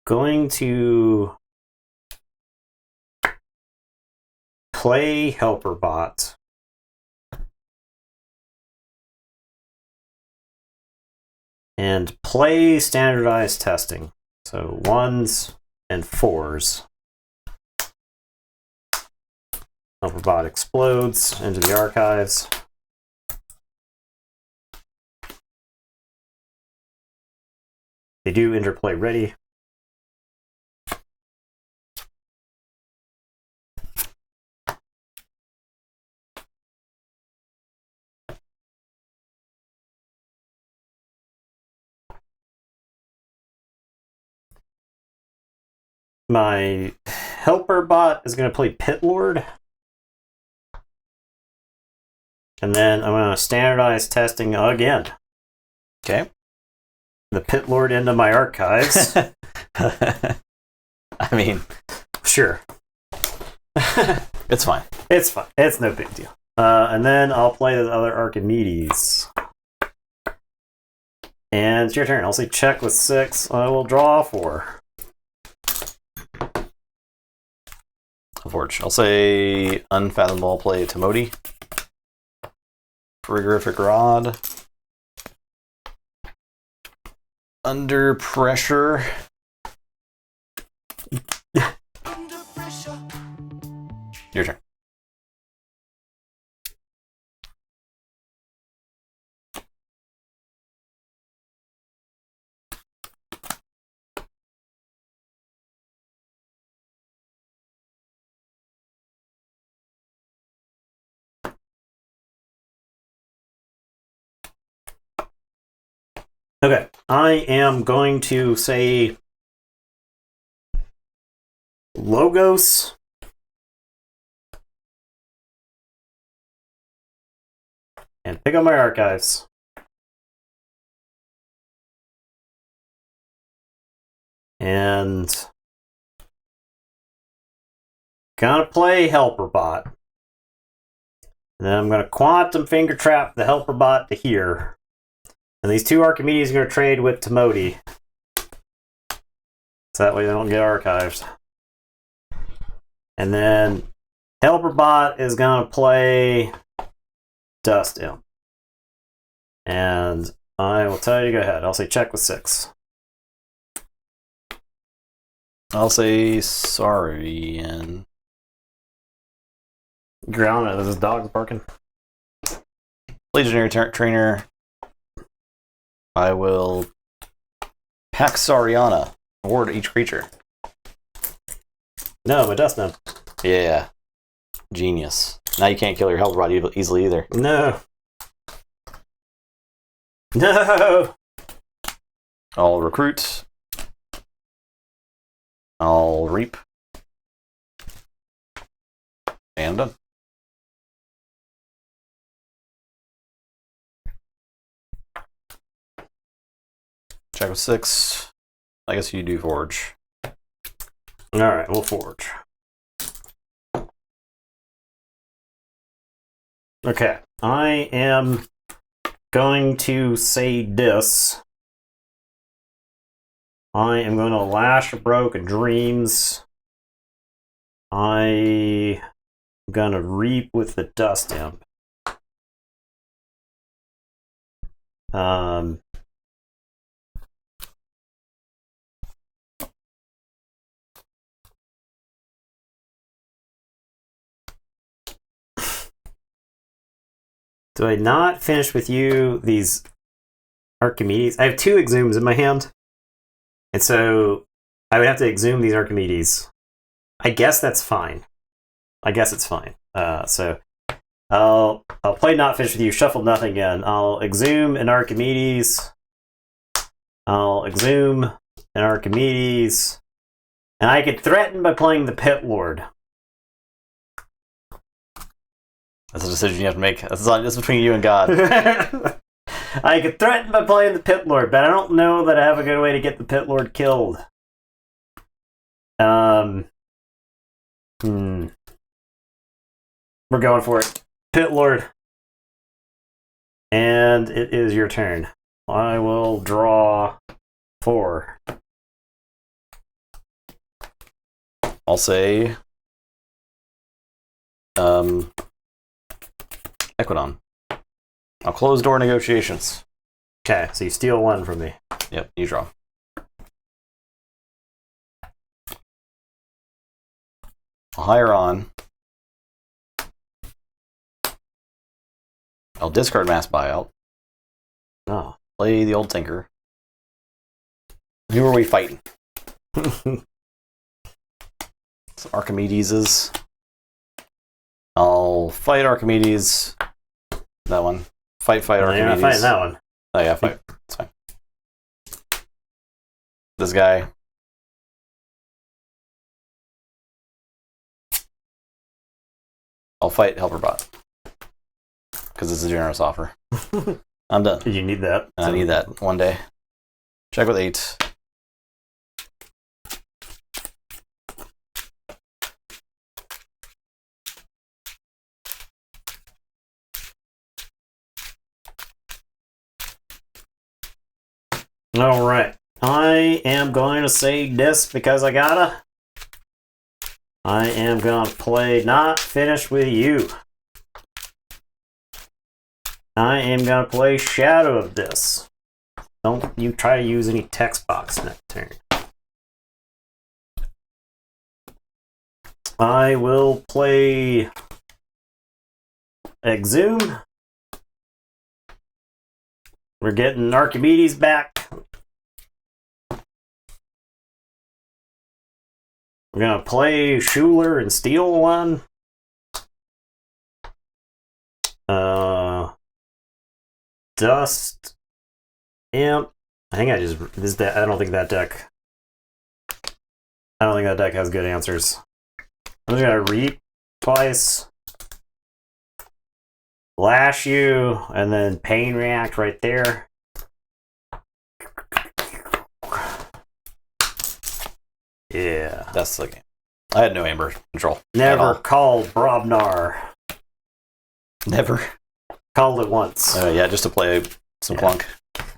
going to play Helper Bot. and play standardized testing. So 1s and 4s. Helperbot explodes into the archives. They do interplay ready. My helper bot is going to play Pit Lord. And then I'm going to standardize testing again. Okay. The Pit Lord into my archives. I mean, sure. it's fine. It's fine. It's no big deal. And then I'll play the other Archimedes. And it's your turn. I'll say check with 6. I will draw 4. Keyforge. I'll say Unfathomable, play Timoti. Frigorific Rod. Under Pressure. Your turn. Okay, I am going to say Logos. And pick up my archives. And gonna play Helperbot. And then I'm gonna Quantum Finger Trap the Helperbot to here. And these 2 Archimedes are going to trade with Timoti. So that way they don't get archived. And then Helperbot is going to play Dust Imp. And I will tell you to go ahead. I'll say check with 6. I'll say sorry and Ground it. This dog's barking. Legionary Trainer. I will Paxariana. Award each creature. No, but Dust Imp. Yeah. Genius. Now you can't kill your Helperbot easily either. No. No! I'll recruit. I'll reap. And I'm done. Check with 6. I guess you do Forge. Alright, we'll Forge. Okay, I am going to say this. I am going to Lash Broken Dreams. I'm going to Reap with the Dust Imp. Do I not finish with you these Archimedes? I have 2 Exhumes in my hand. And so I would have to exhume these Archimedes. I guess that's fine. I guess it's fine. So I'll play not finish with you, shuffle nothing again. I'll exhume an Archimedes. I'll exhume an Archimedes. And I could threaten by playing the Pit Lord. That's a decision you have to make. That's between you and God. I could threaten by playing the Pit Lord, but I don't know that I have a good way to get the Pit Lord killed. We're going for it. Pit Lord. And it is your turn. I will draw 4. I'll say Equidon. I'll close door negotiations. Okay, so you steal one from me. Yep, you draw. I'll hire on. I'll discard mass buyout. Oh. Play the old tinker. Who are we fighting? Archimedes. I'll fight Archimedes. That one. Fight Archimedes. You're not fighting that one. Oh yeah, fight. It's fine. This guy. I'll fight Helperbot. Because it's a generous offer. I'm done. You need that. I need that one day. Check with 8. All right. I am going to say this because I gotta. I am going to play Not Finished With You. I am going to play Shadow of This. Don't you try to use any text box next turn. I will play Exhume. We're getting Archimedes back. We're going to play Schuler and steal one. Dust. Imp. I think I don't think that deck. I don't think that deck has good answers. I'm just going to reap twice. Lash you, and then Pain React right there. Yeah. That's the game. I had no Amber control. Never called Brobnar. Never. Called it once. Yeah, just to play some clunk.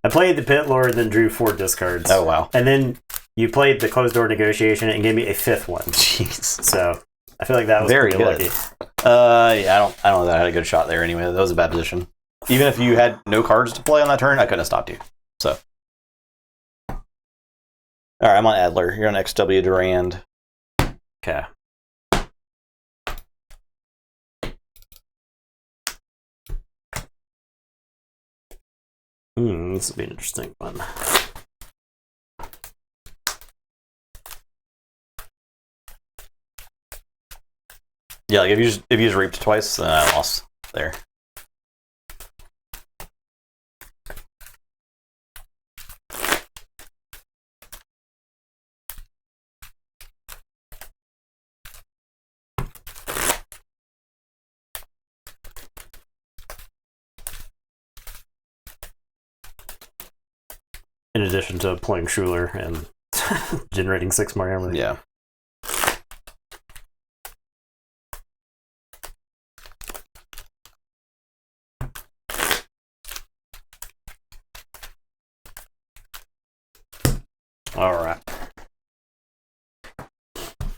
I played the Pit Lord, then drew 4 discards. Oh, wow. And then you played the Closed Door Negotiation and gave me a 5th one. Jeez. So I feel like that was very pretty good. lucky. Yeah, I don't know that I had a good shot there anyway. That was a bad position. Even if you had no cards to play on that turn, I couldn't have stopped you. So. All right, I'm on Adler. You're on XW Durand. Okay. This will be an interesting one. Yeah, like if you just reaped twice, then I lost there. In addition to playing Schuler and generating 6 more armor. Yeah. All right.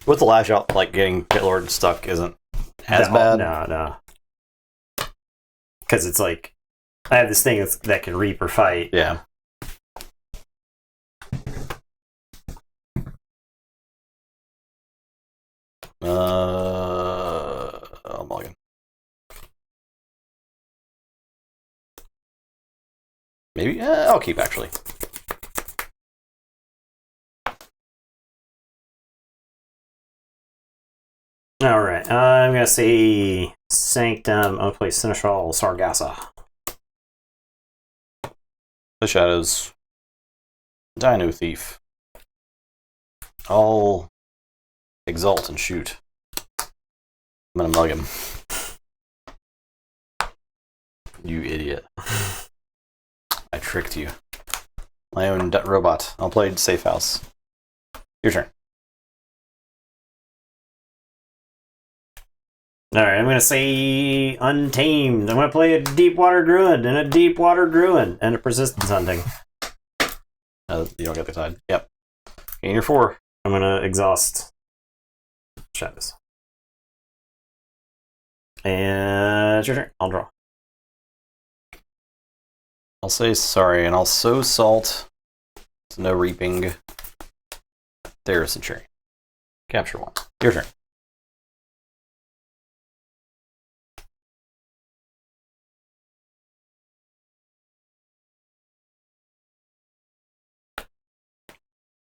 With the lash out, like getting Pit Lord stuck isn't as bad. No. Because it's like, I have this thing that can reap or fight. Yeah. I'm logging. Maybe I'll keep actually. All right, I'm gonna say Sanctum. I'm gonna play Seneschal Sargassa. The Shadows. Dino Thief. I'll exalt and shoot. I'm gonna mug him. You idiot. I tricked you. My own robot. I'll play Safe House. Your turn. Alright, I'm gonna say Untamed. I'm gonna play a Deepwater Druid and a Deepwater Druid and a Persistence Hunting. You don't get the tide. Yep. Gain your 4. I'm gonna exhaust Shadows. And it's your turn. I'll draw. I'll say sorry, and I'll sow salt. It's no reaping. There's Centurion. Capture 1. Your turn.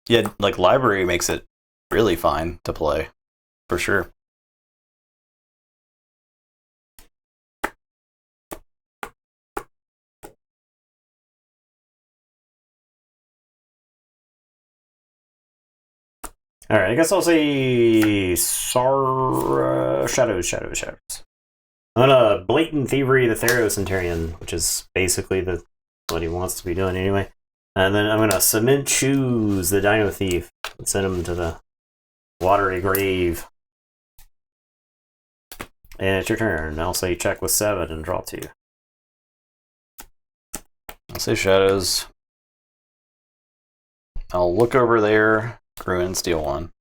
Yeah, like library makes it really fine to play, for sure. All right, I guess I'll say shadows. I'm gonna blatant thievery the Theros Centurion, which is basically what he wants to be doing anyway. And then I'm gonna cement shoes the Dino Thief and send him to the watery grave. And it's your turn. I'll say check with 7 and draw 2. I'll say shadows. I'll look over there, crew and steal 1.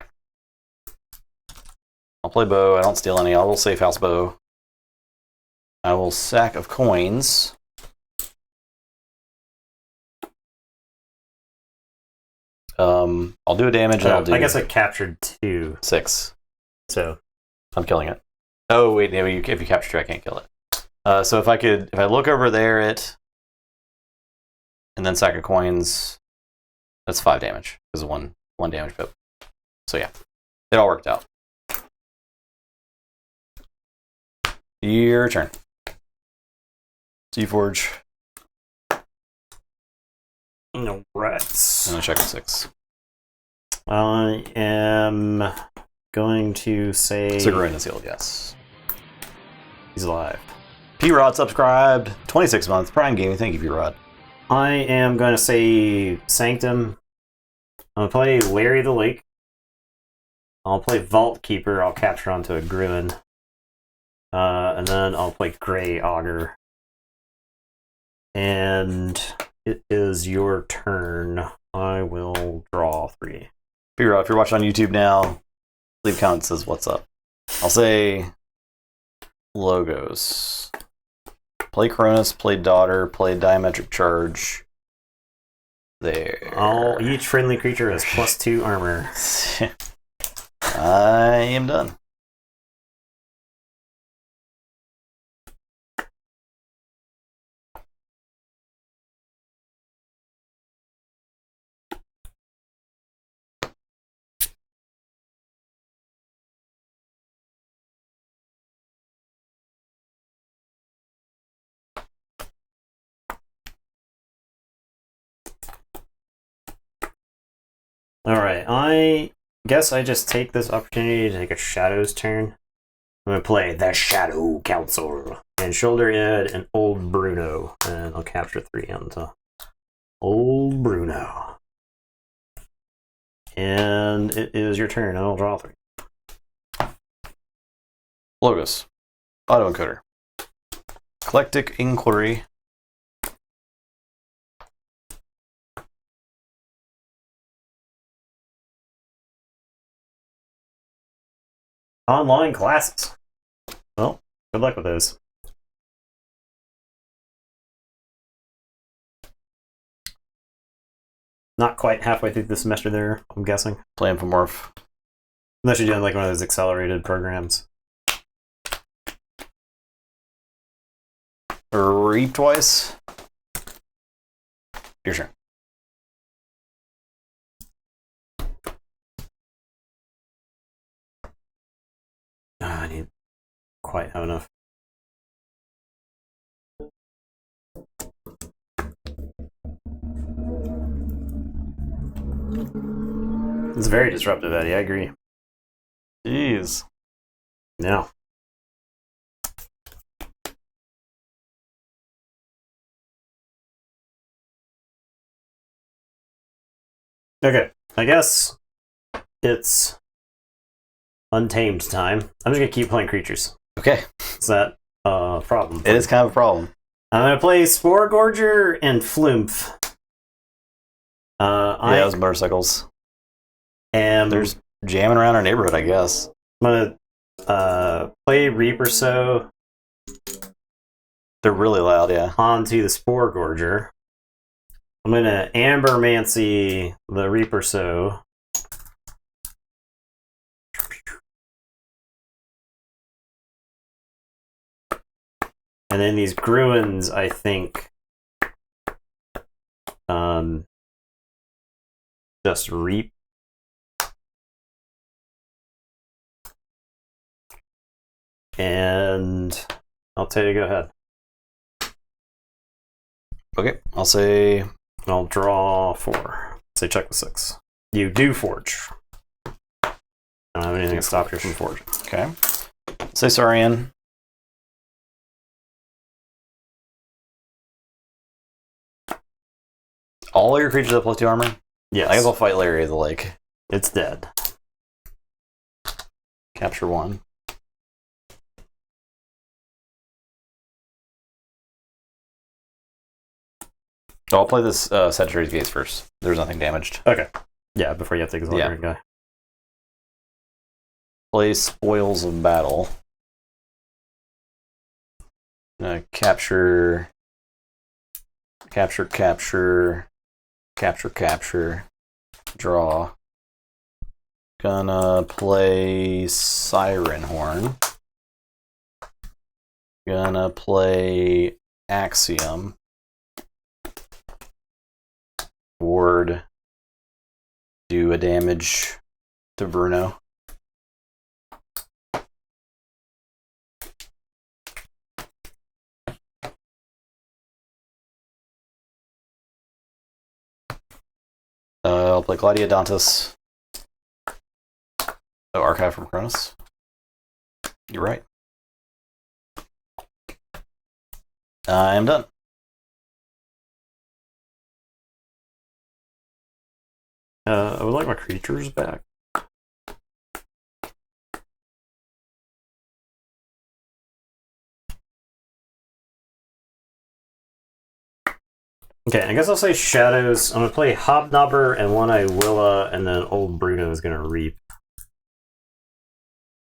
I'll play bow. I don't steal any. I will safe house bow. I will sack of coins. I'll do a damage. And I'll do. I guess I captured 2. 6. So I'm killing it. Oh wait, if you capture 2, I can't kill it. So if I look over there and then sack of coins, that's 5 damage. Because one damage pip. So yeah, it all worked out. Your turn. Keyforge. no right. I'm gonna check 6. I am going to say Cigarette and sealed, yes. he's alive. P-Rod subscribed. 26 months. Prime Gaming. Thank you, P-Rod. I am going to say Sanctum. I'm going to play Larry the Lake. I'll play Vault Keeper. I'll capture onto a Gruin. And then I'll play Grey Augur. And it is your turn. I will draw 3. P-Rod, if you're watching on YouTube now, leave comments says what's up. I'll say logos. Play Cronus, play Daughter, play Diametric Charge. There. Each friendly creature has +2 armor. I am done. Alright, I guess I just take this opportunity to take a Shadow's turn. I'm going to play the Shadow Council and Shoulder Ed and Old Bruno. And I'll capture 3 onto Old Bruno. And it is your turn. I'll draw 3. Logos. Autoencoder. Eclectic Inquiry. Online classes. Well, good luck with those. Not quite halfway through the semester there, I'm guessing. Play Infomorph. Unless you're doing like one of those accelerated programs. Reap twice. Your turn. I need quite have enough. It's very disruptive, Eddie. I agree. Jeez. Yeah. Okay, I guess it's Untamed time. I'm just gonna keep playing creatures. Okay. Is that a problem? It is kind of a problem. I'm gonna play Spore Gorger and Flumph. Yeah, those motorcycles. And There's jamming around our neighborhood, I guess. I'm gonna play Reaper So They're really loud, yeah. onto the Spore Gorger. I'm gonna Ambermancy the Reaper So. And then these Gruins, I think, just reap. And I'll tell you, go ahead. Okay, I'll say... I'll draw 4. Say check the 6. You do forge. I don't have anything to stop you from forging. Okay. Say Saurian. All your creatures have +2 armor? Yes. I guess I'll fight Larry of the Lake. It's dead. Capture 1. So I'll play this Sagittarius Gaze first. There's nothing damaged. Okay. Yeah, before you have to exalt your guy. Play Spoils of Battle. Capture. Draw. Gonna play Siren Horn. Gonna play Axiom. Ward. Do a damage to Bruno. I'll play Gladiodontus. Oh, Archive from Cronus. You're right. I am done. I would like my creatures back. Okay, I guess I'll say Shadows. I'm going to play Hobnobber and One-Eyed Willa, and then Old Bruno is going to reap.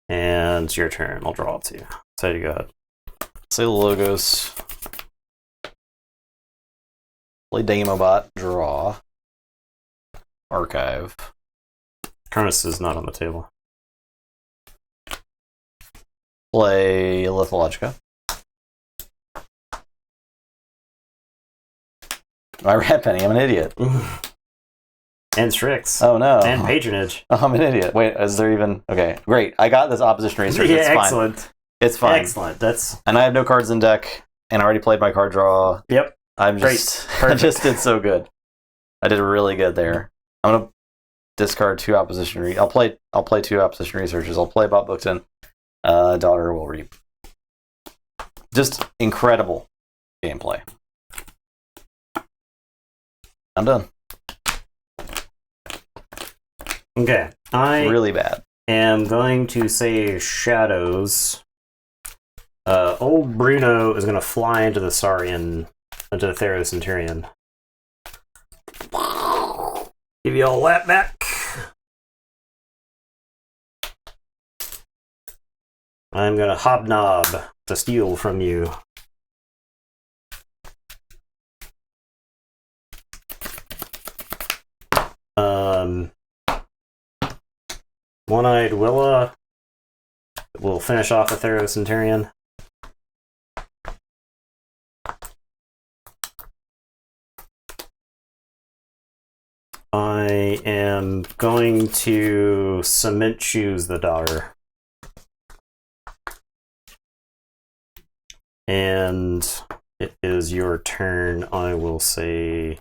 And it's your turn. I'll draw 2. So you go ahead. Say Logos. Play Damobot. Draw. Archive. Cronus is not on the table. Play Lithologica. My Rat Penny, I'm an idiot. And Strix. Oh no. And Patronage. Oh, I'm an idiot. Wait, is there even... Okay, great. I got this Opposition Research. Yeah, it's fine. excellent. It's fine. Excellent. That's... And I have no cards in deck, and I already played my card draw. Yep. I'm just... I just did so good. I did really good there. I'm gonna discard 2 Opposition... I'll play 2 Opposition Researchers. I'll play Bob Bookton. Daughter will reap. Just incredible gameplay. I'm done. Okay. I really bad. am going to say Shadows. Old Bruno is going to fly into the Saurian, into the Theros Centurion. Give you all that back. I'm going to Hobnob to steal from you. One-Eyed Willa will finish off the Theros Centurion. I am going to Cement Shoes the Daughter. And it is your turn. I will say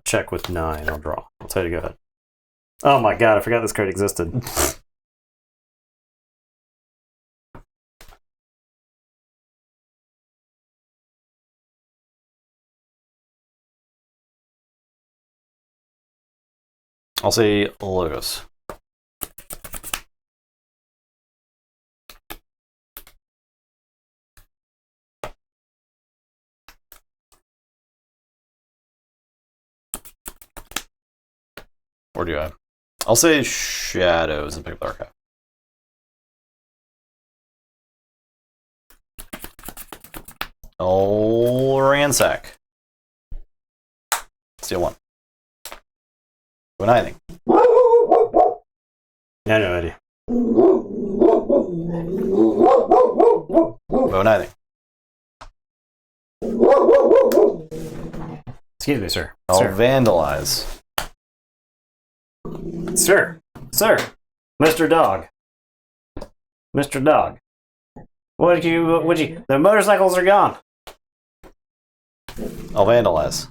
check with 9. I'll draw. I'll tell you to go ahead. Oh my god, I forgot this card existed. I'll say Logos. Or do I? I'll say Shadows and pick up the Archive. Oh, Ransack. Steal 1. Do anything. Yeah, no idea. Do anything. Excuse me, sir. I'll Sir. vandalize. Sir. Sir. Mr. Dog. Mr. Dog. What'd you... The motorcycles are gone. I'll vandalize.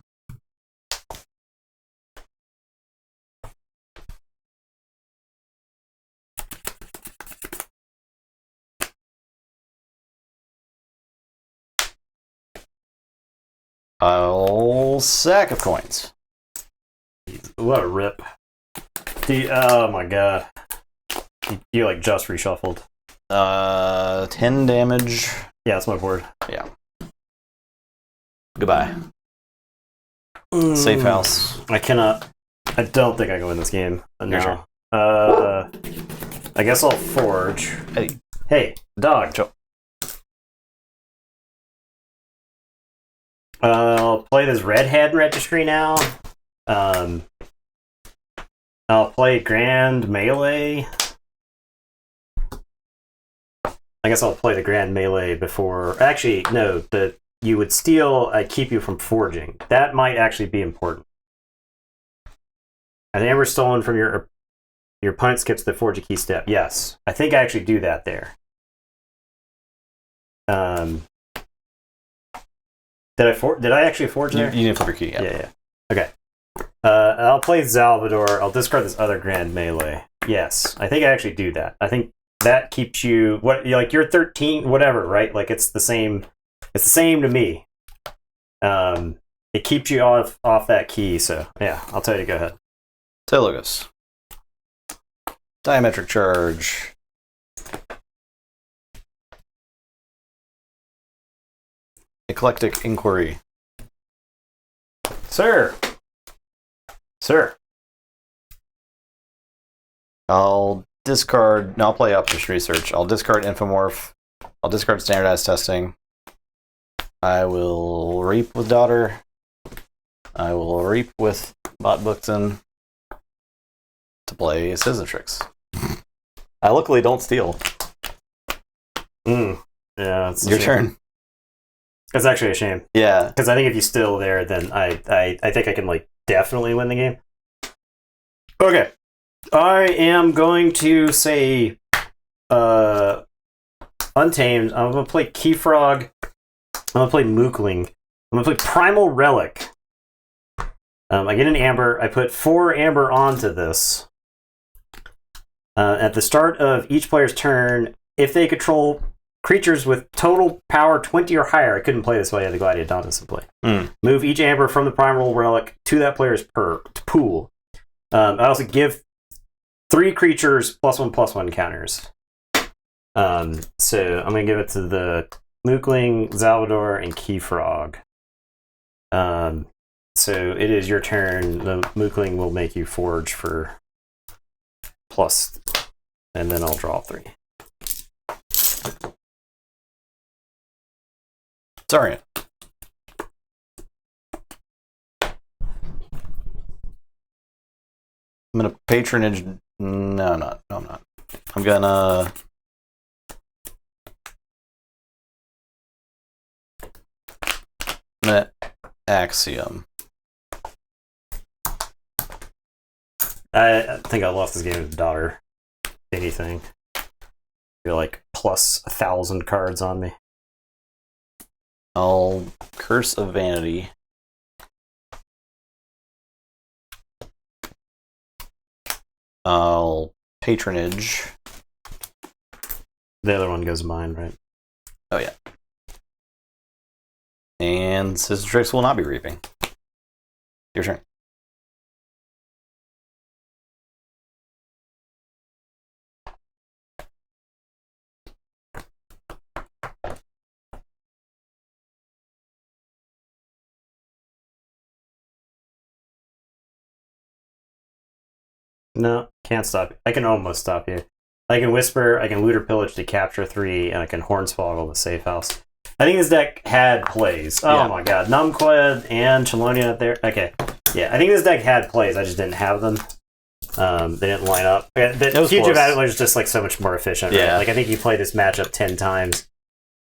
I'll sack of coins. What a rip. Oh my god. You like just reshuffled. 10 damage. Yeah, that's my board. Yeah. Goodbye. Safe house. I cannot. I don't think I can win this game. No. Sure. I guess I'll forge. Hey, dog. Sure. I'll play this Redhead Registry now. I'll play Grand Melee. I guess I'll play the Grand Melee before... Actually, no. You would steal... I keep you from forging. That might actually be important. An amber stolen from your opponent skips the forge a key step. Yes. I think I actually do that there. Did I actually forge there? You didn't flip your key, Yeah. Okay. I'll play Salvador. I'll discard this other Grand Melee. Yes. I think I actually do that. I think that keeps you... you're 13, whatever, right? Like, it's the same... It's the same to me. It keeps you off that key, so yeah, I'll tell you to go ahead. Telogos. Diametric charge. Eclectic inquiry. Sir! I'll discard... No, I'll play Optimus Research. I'll discard Infomorph. I'll discard Standardized Testing. I will reap with Daughter. I will reap with Bot Bookton to play Citizen Tricks. I luckily don't steal. Yeah, it's your turn. It's actually a shame. Yeah, because I think if you steal there, then I think I can definitely win the game. Okay, I am going to say Untamed. I'm gonna play Keyfrog. I'm going to play Mookling. I'm going to play Primal Relic. I get an amber. I put 4 amber onto this. At the start of each player's turn, if they control creatures with total power 20 or higher, I couldn't play this while I had the Gladiodontus in play. Move each amber from the Primal Relic to that player's pool. I also give 3 creatures +1/+1 counters. So I'm going to give it to the Mookling, Salvador, and Keyfrog. So it is your turn. The Mookling will make you forge for plus, and then I'll draw 3. Sorry. I'm gonna patronage. No, I'm not. I'm gonna. Axiom. I think I lost this game with Daughter. Anything. You're plus 1,000 cards on me. I'll Curse of Vanity. I'll patronage. The other one goes mine, right? Oh yeah. And Citizen Tricks will not be reaping. Your turn. No, can't stop you. I can almost stop you. I can Whisper, I can Loot or Pillage to capture 3, and I can Hornswoggle the safe house. I think this deck had plays. Oh Yeah. my god. Numquid and Chelonia there. Okay. Yeah, I think this deck had plays. I just didn't have them. They didn't line up. The Fugitive Adler is just like so much more efficient. Yeah. Right? Like I think you play this matchup 10 times.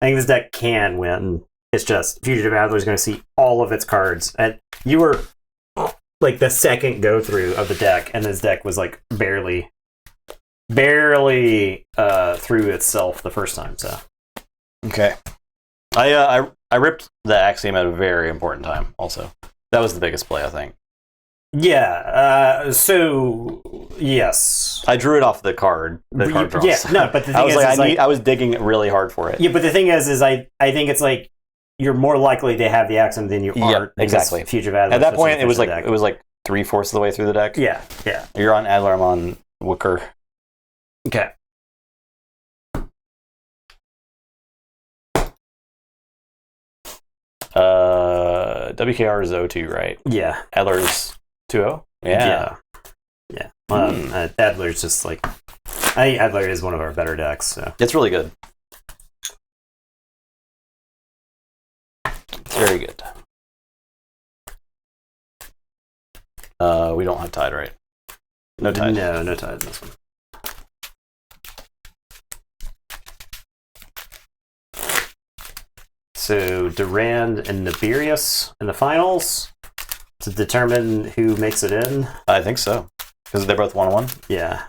I think this deck can win. It's just Fugitive Adler is going to see all of its cards, and you were like the second go through of the deck, and this deck was like barely through itself the first time. So okay, I ripped the Axiom at a very important time. Also, that was the biggest play, I think. Yeah. So yes, I drew it off the card. The card draws. Yeah. No, but the thing I was digging really hard for it. Yeah, but the thing is I think it's like you're more likely to have the Axiom than you are. Yep, exactly. Fugitive Adler. At that point, it was like 3/4 of the way through the deck. Yeah. You're on Adler. I'm on Wicker. Okay. WKR is 0-2, right? Yeah. Adler's 2-0? Yeah. Adler's just like... I think Adler is one of our better decks. So. It's really good. It's very good. We don't have Tide, right? No Tide. No Tide in this one. So Durand and Nibirius in the finals to determine who makes it in. I think so. Because they're both 1-1? Yeah.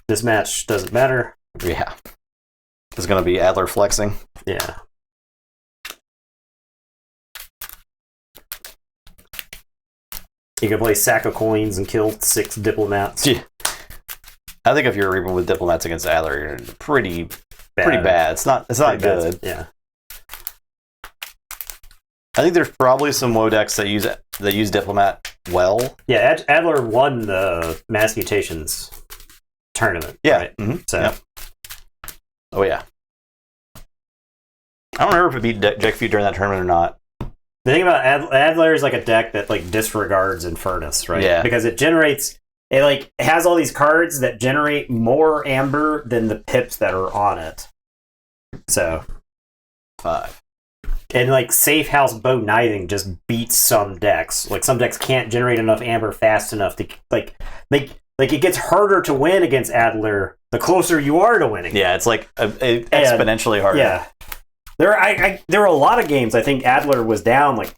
This match doesn't matter. Yeah. It's going to be Adler flexing. Yeah. You can play sack of coins and kill 6 diplomats. Yeah. I think if you're reaping with diplomats against Adler, you're pretty bad. It's not good. Yeah. I think there's probably some WoE decks that use diplomat well. Yeah, Adler won the Mass Mutations tournament. Yeah. Right? Mm-hmm. So. Yeah. Oh yeah. I don't remember if it beat Jack Feet during that tournament or not. The thing about Adler is like a deck that like disregards Infernus, right? Yeah. Because it has all these cards that generate more amber than the pips that are on it. So 5. And like Safe House Bow Knithing just beats some decks. Like some decks can't generate enough amber fast enough to like it gets harder to win against Adler the closer you are to winning. Yeah, it's like exponentially harder. Yeah. There were a lot of games I think Adler was down like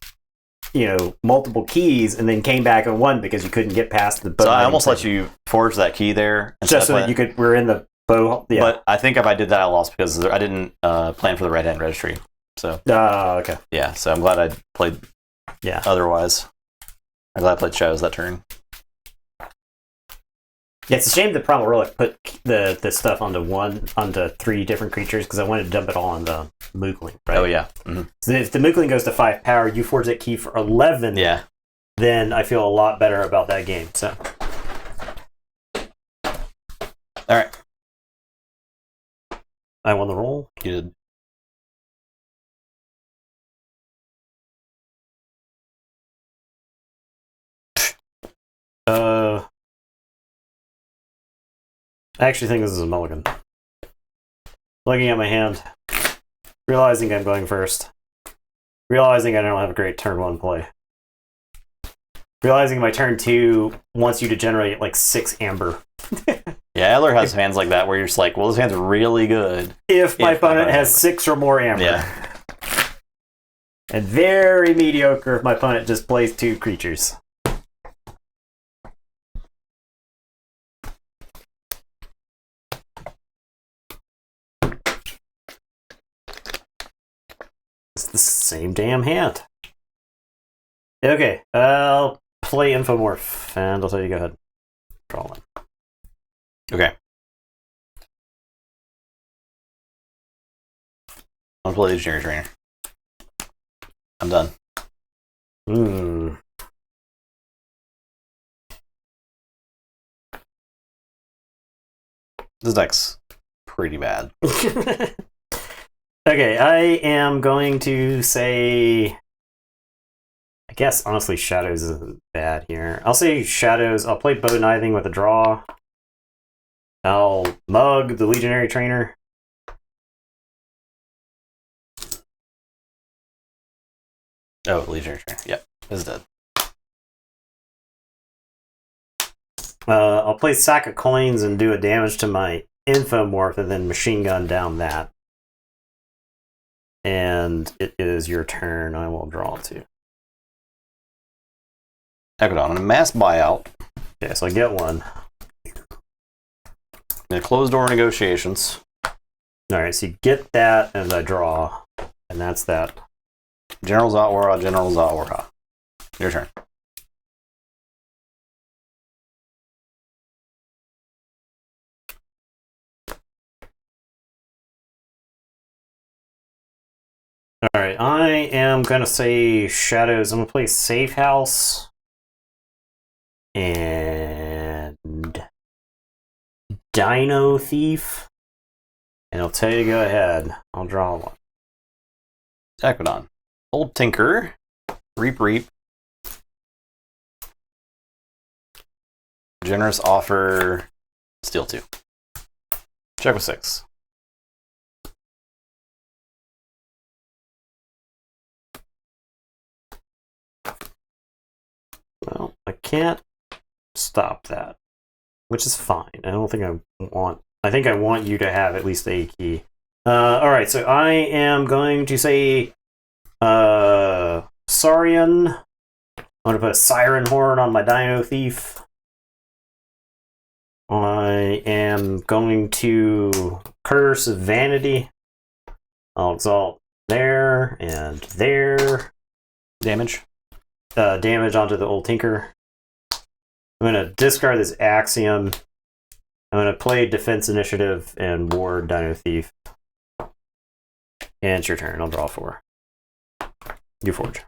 multiple keys and then came back and won because you couldn't get past the bow. So I almost let you forge that key there just so that we're in the bow. Yeah. But I think if I did that I lost because I didn't plan for the red hand registry. So okay. Yeah, so I'm glad I played otherwise. I'm glad I played Shadows that turn. Yeah, it's a shame that Primal Relic put the stuff onto 3 different creatures because I wanted to dump it all on the Moogling, right? Oh, yeah. Mm-hmm. So if the Moogling goes to 5 power, you forge that key for 11, then I feel a lot better about that game. So, all right. I won the roll. You did. I actually think this is a mulligan. Looking at my hand, realizing I'm going first, realizing I don't have a great turn 1 play, realizing my turn 2 wants you to generate like 6 amber. Yeah, Adler has hands like that where you're just like, well, this hand's really good. If my opponent has 6 or more amber. Yeah. And very mediocre if my opponent just plays 2 creatures. It's the same damn hand. Okay, I'll play Infomorph, and I'll tell you go ahead. Draw 1. Okay. I'll play Legionary Trainer. I'm done. This deck's pretty bad. Okay, I am going to say... I guess, honestly, Shadows isn't bad here. I'll say Shadows. I'll play Bow Knithing with a draw. I'll mug the Legionary Trainer. Oh, Legionary Trainer. Yep, it's dead. I'll play sack of coins and do a damage to my infomorph and then machine gun down that. And it is your turn. I will draw 2. Ecodon, a mass buyout. Okay, so I get 1. In closed door negotiations. Alright, so you get that and I draw. And that's that. General Zatwara, General Zatwara. Your turn. Alright, I am going to say Shadows. I'm going to play Safe House. And Dino Thief. And I'll tell you to go ahead. I'll draw 1. Ecodon. Old Tinker. Reap Reap. Generous offer. Steal 2. Check with 6. Well, I can't stop that, which is fine. I don't think I think I want you to have at least a key. Alright, so I am going to say Saurian. I'm going to put a Siren Horn on my Dino Thief. I am going to Curse of Vanity. I'll exalt there and there. Damage. Damage onto the Old Tinker. I'm going to discard this Axiom. I'm going to play Defense Initiative and Ward Dino Thief. And it's your turn. I'll draw 4. You forge.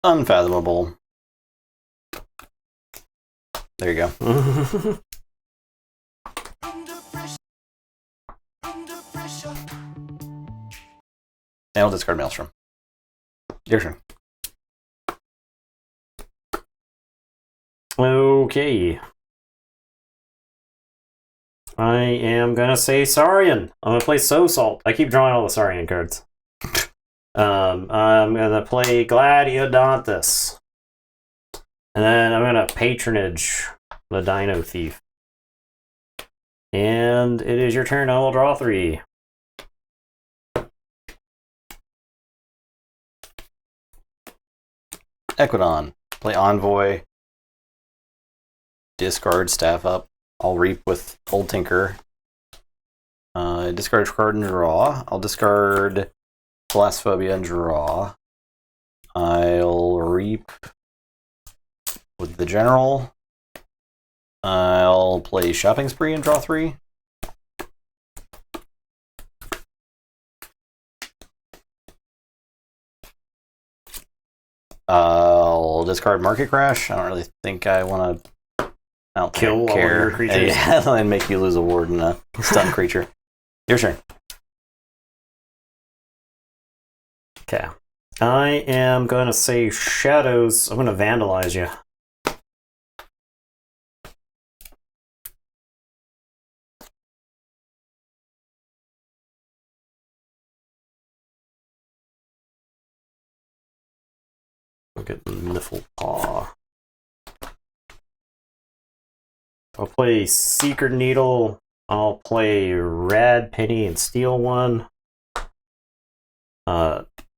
Unfathomable. There you go. And I'll discard Maelstrom. Your turn. Okay. I am gonna say Saurian. I'm gonna play So Salt. I keep drawing all the Saurian cards. I'm gonna play Gladiodontus. And then I'm gonna Patronage the Dino Thief. And it is your turn. I will draw 3. Ecodon. Play Envoy. Discard Staff Up. I'll Reap with Old Tinker. Discard card and draw. I'll discard Blasphonia and draw. I'll Reap with the General. I'll play Shopping Spree and draw 3. I'll discard Market Crash. I don't really think I want to. I don't Kill all of your creatures. Yeah, and make you lose a ward and a stun creature. Your turn. Okay. I am going to say Shadows. I'm going to Vandalize you. Look at Nifflepaw. I'll play Secret Needle. I'll play Rad Penny and steal 1.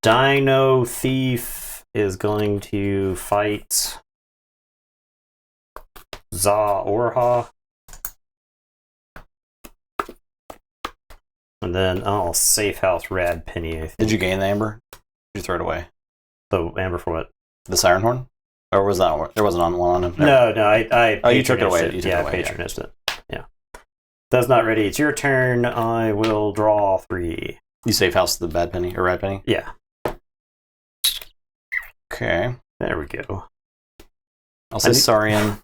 Dino Thief is going to fight Za-Orha. And then I'll Safe House Rad Penny, I think. Did you gain the Amber? Did you throw it away? The Amber for what? The Siren Horn? Or was that one? There wasn't one on him? No, I Oh, you took it away. You took it away, patronized it. Yeah. That's not ready. It's your turn. I will draw 3. You Safe House the Bad Penny or Rad Penny? Yeah. Okay. There we go. I'll say Saurian.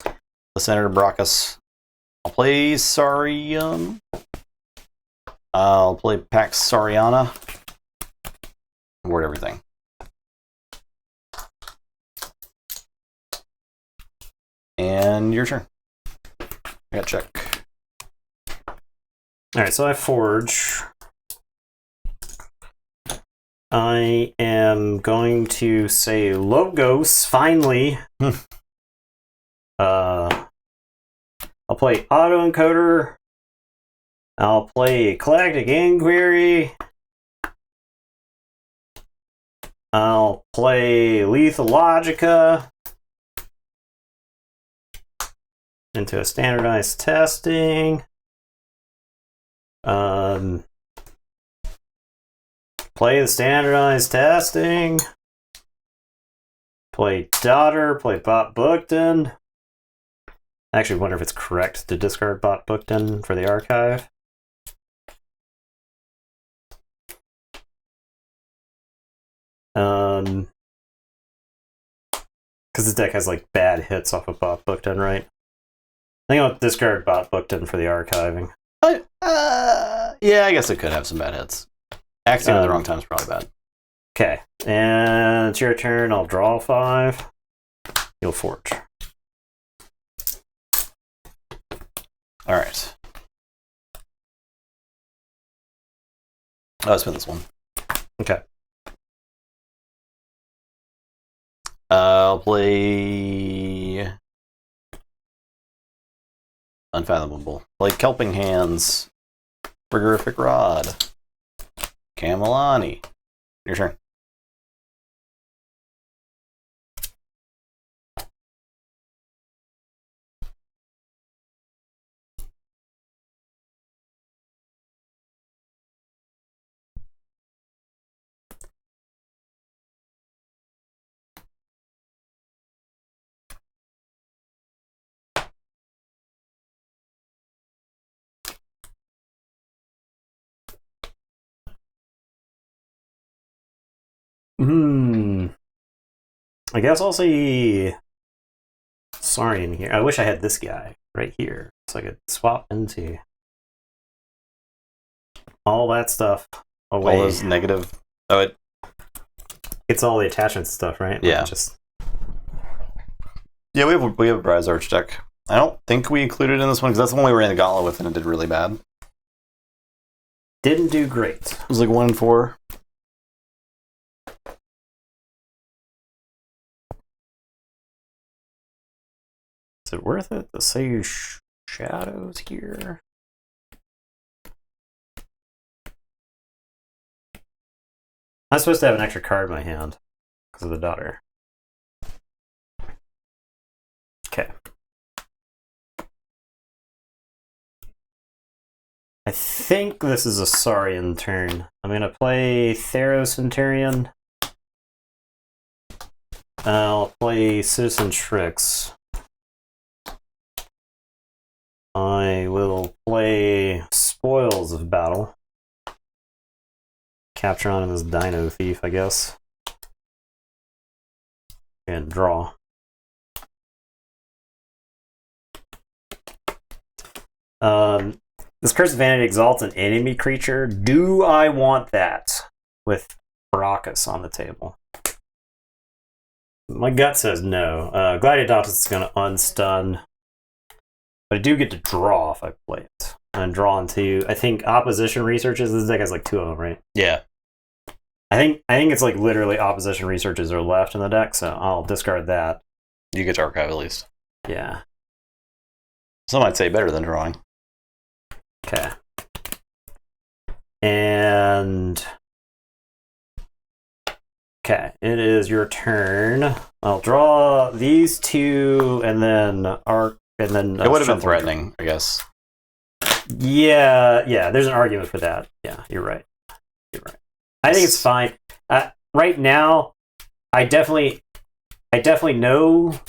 The Senator Brachus. I'll play Saurian. I'll play Pax Sauriana. Ward everything. And your turn. I got check. Alright, so I forge. I am going to say Logos, finally. I'll play Autoencoder. I'll play Eclectic Inquiry. I'll play Lethal Logica into a standardized testing. Play the standardized testing. Play Daughter. Play Bot Bookton. I actually wonder if it's correct to discard Bot Bookton for the archive. Because this deck has like bad hits off of Bot Bookton, right? I think I'll discard Bot Bookton for the archiving. Yeah, I guess it could have some bad hits. Axiom at the wrong time is probably bad. Okay, and it's your turn. I'll draw 5. You'll forge. All right. I'll spin this one. Okay. I'll play Unfathomable. Play Kelping Hands. Frigorific Rod. Camelani. Your turn. I guess I'll see Sorry in here. I wish I had this guy right here, so I could swap into all that stuff away. All those negative. Oh, It's all the attachment stuff, right? Yeah. Like just yeah. We have a Braz Arch deck. I don't think we included it in this one because that's the one we ran the gauntlet with and it did really bad. didn't do great. It was like 1-4. Is it worth it to say shadows here? I'm supposed to have an extra card in my hand because of the daughter. Okay. I think this is a Saurian turn. I'm going to play Theros Centurion. I'll play Citizen Tricks. I will play Spoils of Battle. Capture on this Dino Thief, I guess. And draw. This Curse of Vanity exalts an enemy creature. Do I want that with Baracus on the table? My gut says no. Gladiodontus is going to unstun. But I do get to draw if I play it. And draw into, I think, Opposition Researches. This deck has like 2 of them, right? Yeah. I think it's like literally Opposition Researches are left in the deck, so I'll discard that. You get to archive at least. Yeah. Some might say better than drawing. Okay. And okay, it is your turn. I'll draw these 2 and then arc and then it would have been threatening, I guess. Yeah, there's an argument for that. Yeah, you're right. I think it's fine. Right now, I definitely know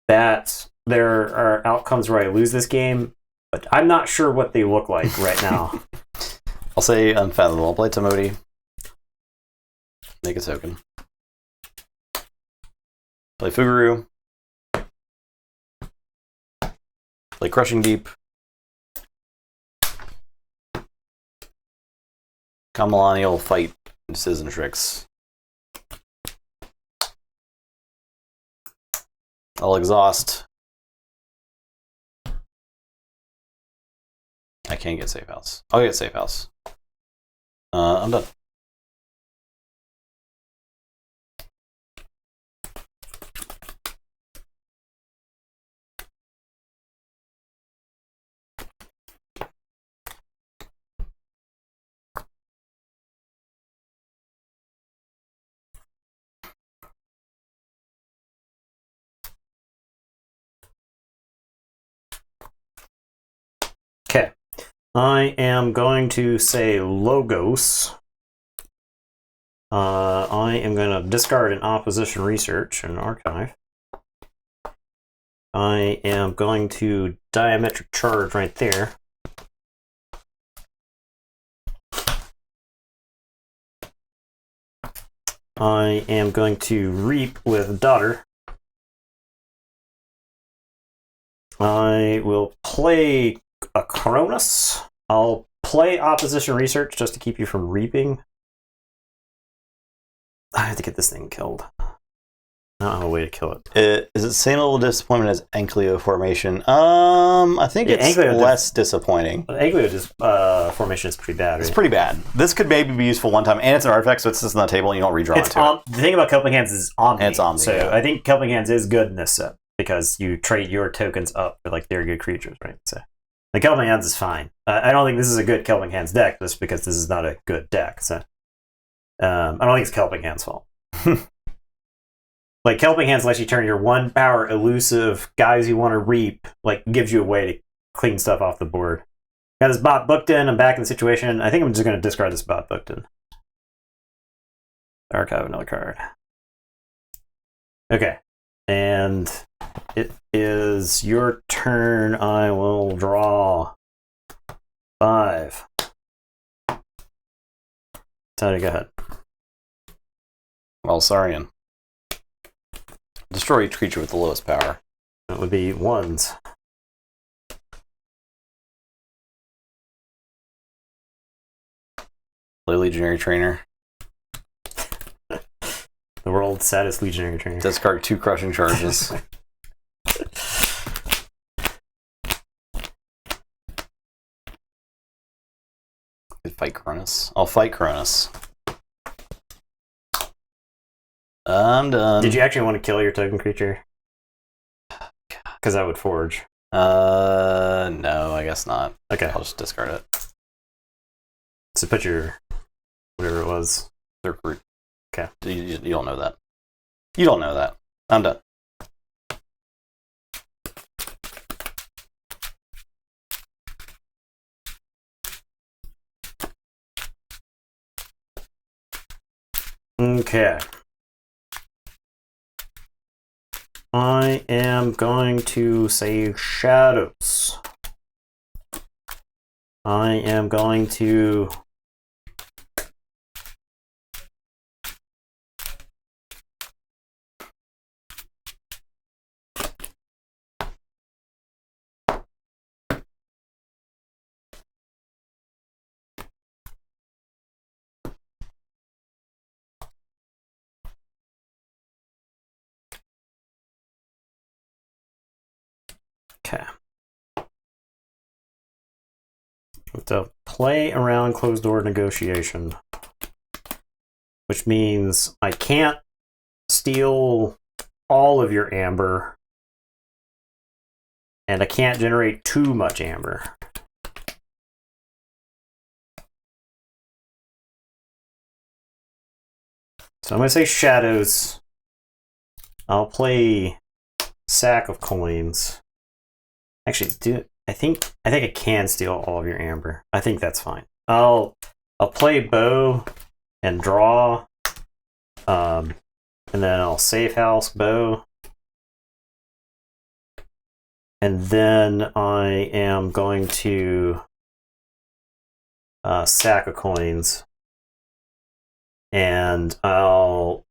that there are outcomes where I lose this game, but I'm not sure what they look like right now. I'll say Unfathomable. I'll play Tamoti. Make a token. Play Fuguru. Play Crushing Deep. Kamalani will fight Citizen Tricks. I'll exhaust. I can't get Safe House. I'll get Safe House. I'm done. I am going to say Logos. I am going to discard an opposition research and archive. I am going to diametric charge right there. I am going to reap with daughter. I will play a Cronus. I'll play opposition research just to keep you from reaping. I have to get this thing killed. I don't have a way to kill it. Is it same level of disappointment as Ankylo formation? I think it's less disappointing. Ankylo formation is pretty bad. Right? It's pretty bad. This could maybe be useful one time, and it's an artifact, so it sits on the table and you don't redraw it. The thing about Kelping Hands is Omni. It's Omni. So yeah. I think Kelping Hands is good in this set because you trade your tokens up for like they're good creatures, right? So the Kelping Hands is fine. I don't think this is a good Kelping Hands deck just because this is not a good deck. So I don't think it's Kelping Hands' fault. Like, Kelping Hands lets you turn your 1 power elusive guys you want to reap, like, gives you a way to clean stuff off the board. Got this bot booked in, I'm back in the situation. I think I'm just going to discard this bot booked in. Archive another card. Okay. And it is your turn. I will draw 5. Tony, go ahead. Well, Saurian. Destroy each creature with the lowest power. That would be 1s. Play Legionary Trainer. The world's saddest Legionary Trainer. Discard 2 Crushing Charges. Fight Cronus. I'll fight Cronus. I'm done. Did you actually want to kill your token creature? Because I would forge. No, I guess not. Okay. I'll just discard it. So put your whatever it was. They're root. Okay. You don't know that. You don't know that. I'm done. Okay. I am going to say Shadows. I am going to okay. To play around closed door negotiation, which means I can't steal all of your amber, and I can't generate too much amber. So I'm going to say Shadows. I'll play Sack of Coins. Actually, I think I can steal all of your amber. I think that's fine. I'll play Bow and draw, and then I'll safe house Bow, and then I am going to Sack of Coins, and I've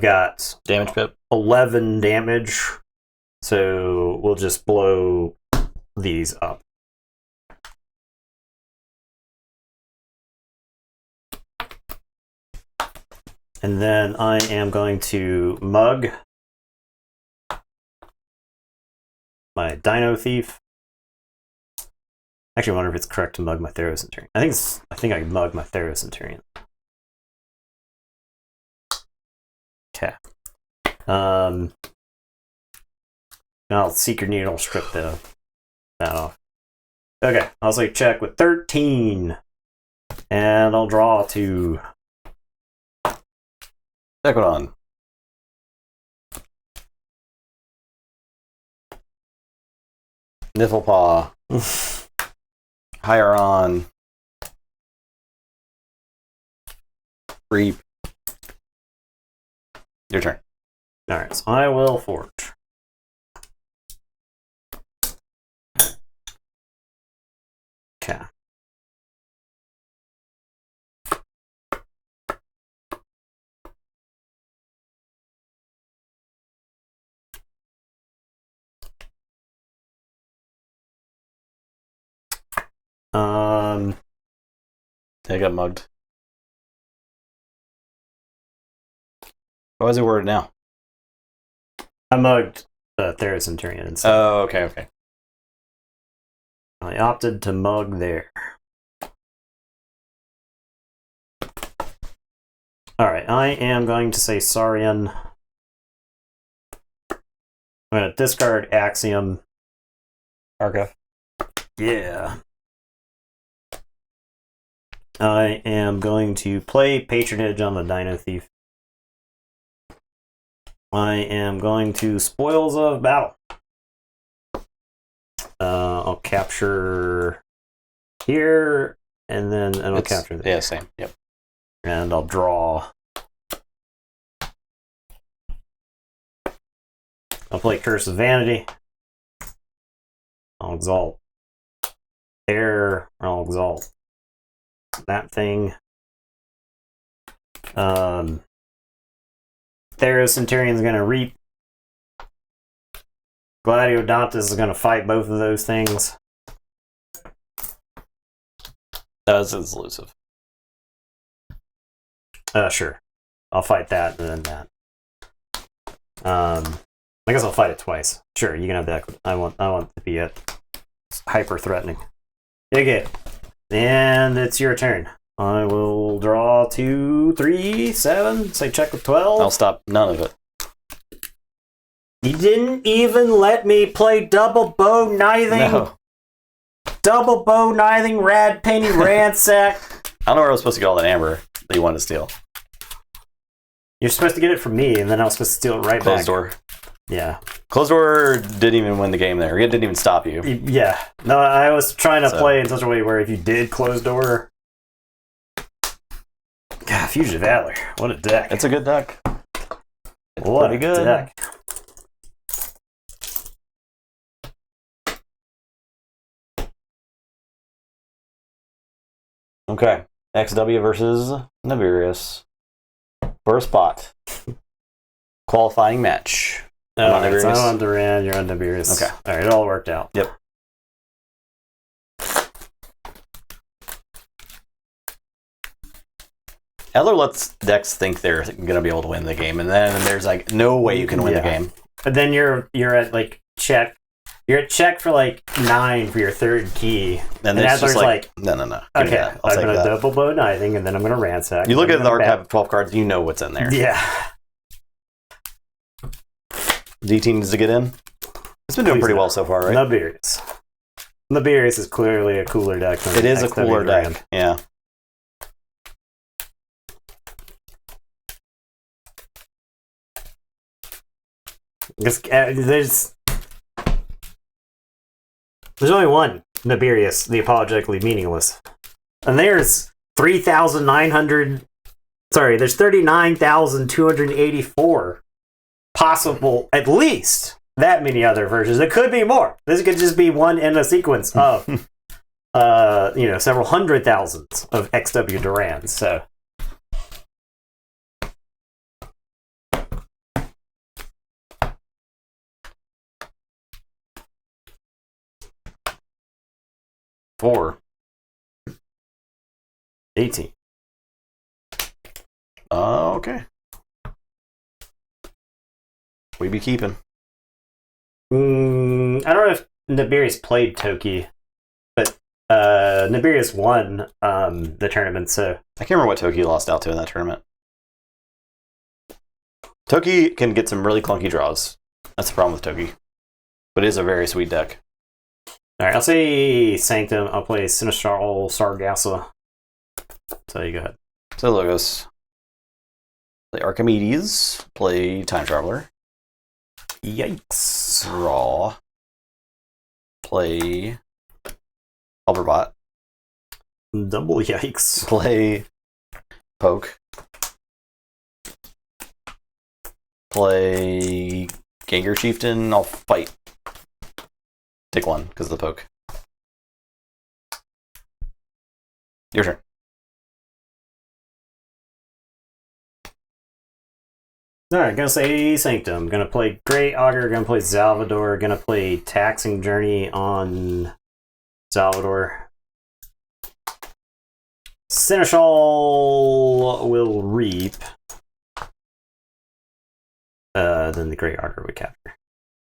got Damage pip. 11 damage, so we'll just blow these up. And then I am going to mug my Dino Thief. Actually, I wonder if it's correct to mug my Theros Centurion. I think I mug my Theros Centurion. Okay. I'll Seeker Needle strip that off. Okay, I'll say check with 13. And I'll draw 2. Decodon. Nifflepaw. Hieron. Reap. Your turn. Alright, so I will forge. Okay. I got mugged. Why is it worded now? I mugged Theros Centurion instead. Oh, okay. I opted to mug there. Alright, I am going to say Saurian. I'm going to discard Axiom. Archive. Yeah. I am going to play Patronage on the Dino Thief. I am going to Spoils of Battle. I'll capture here, and then I'll capture there. Yeah, same. Yep. And I'll draw. I'll play Curse of Vanity. I'll exalt. There, I'll exalt that thing. Theros Centurion's gonna reap. Gladiodontus is gonna fight both of those things. That's elusive. Sure. I'll fight that and then that. I guess I'll fight it twice. Sure, you can have that. I want to be hyper threatening. Okay. And it's your turn. I will draw 2, 3, 7. Say check with 12. I'll stop none of it. You didn't even let me play double bow knithing. No. Double bow knithing, rad penny ransack. I don't know where I was supposed to get all that amber that you wanted to steal. You're supposed to get it from me, and then I was supposed to steal it right back. Closed door. Yeah. Closed door didn't even win the game there. It didn't even stop you. Yeah. No, I was trying to play in such a way where if you did close door. God, Fugitive Valor. What a deck. It's a good deck. It's what pretty a good. deck. Okay. XW versus Navirius. First spot. Qualifying match. Oh, right, so I'm on Duran, you're on Navirius. Okay. Alright, it all worked out. Yep. Eller lets decks think they're going to be able to win the game, and then there's like no way you can win the game. But then you're at like check. You're at check for like 9 for your third key. And it's Adler's just like, no. Okay, I'll I'm take going to that. double bow knithing, and then I'm going to ransack. You look at the archive of 12 cards, you know what's in there. Yeah. DT needs to get in. It's been doing pretty well so far, right? Navirius. Navirius is clearly a cooler deck than It is a XW cooler Duran. deck. Yeah. Because, there's only one Nabirius, the apologetically meaningless. And there's 3,900. Sorry, there's 39,284 possible, at least that many other versions. It could be more. This could just be one in a sequence of, several hundred thousands of XW Durans. So. Four. 18. Okay. We be keeping. I don't know if Nabirius played Toki, but Nabirius won the tournament, so... I can't remember what Toki lost out to in that tournament. Toki can get some really clunky draws. That's the problem with Toki. But it is a very sweet deck. Alright, I'll say Sanctum. I'll play Sinistral Sargassa. So you go ahead. So Logos. Play Archimedes. Play Time Traveler. Yikes. Draw. Play Hulverbot. Double yikes. Play Poke. Play Gengar Chieftain. I'll fight. Take one because of the Poke. Your turn. Alright, gonna say Sanctum. Gonna play Great Augur, gonna play Salvador, gonna play Taxing Journey on Salvador. Seneschal will reap. Then the Great Augur would capture.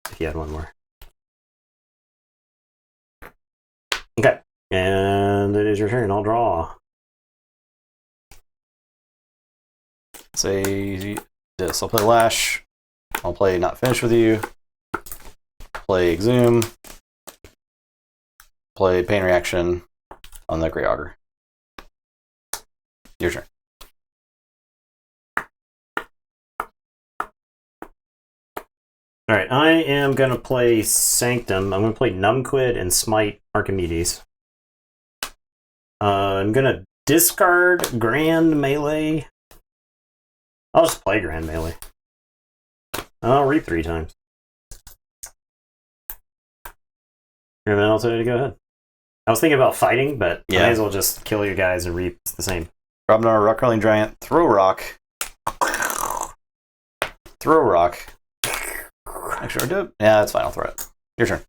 If he had one more. Okay. And it is your turn. I'll draw. Say this. I'll play Lash. I'll play Not Finished With You. Play Exhume. Play Pain Reaction on the Great Augur. Your turn. Alright, I am going to play Sanctum. I'm going to play Numquid and Smite Archimedes. I'm going to discard Grand Melee. I'll just play Grand Melee. I'll reap 3 times. And then I'll tell you to go ahead. I was thinking about fighting, but I may as well just kill your guys and reap. It's the same. Drop down a Rock Curling Giant. Throw Rock. Throw Rock. Actually, do it. Yeah, that's fine. I'll throw it. Your turn.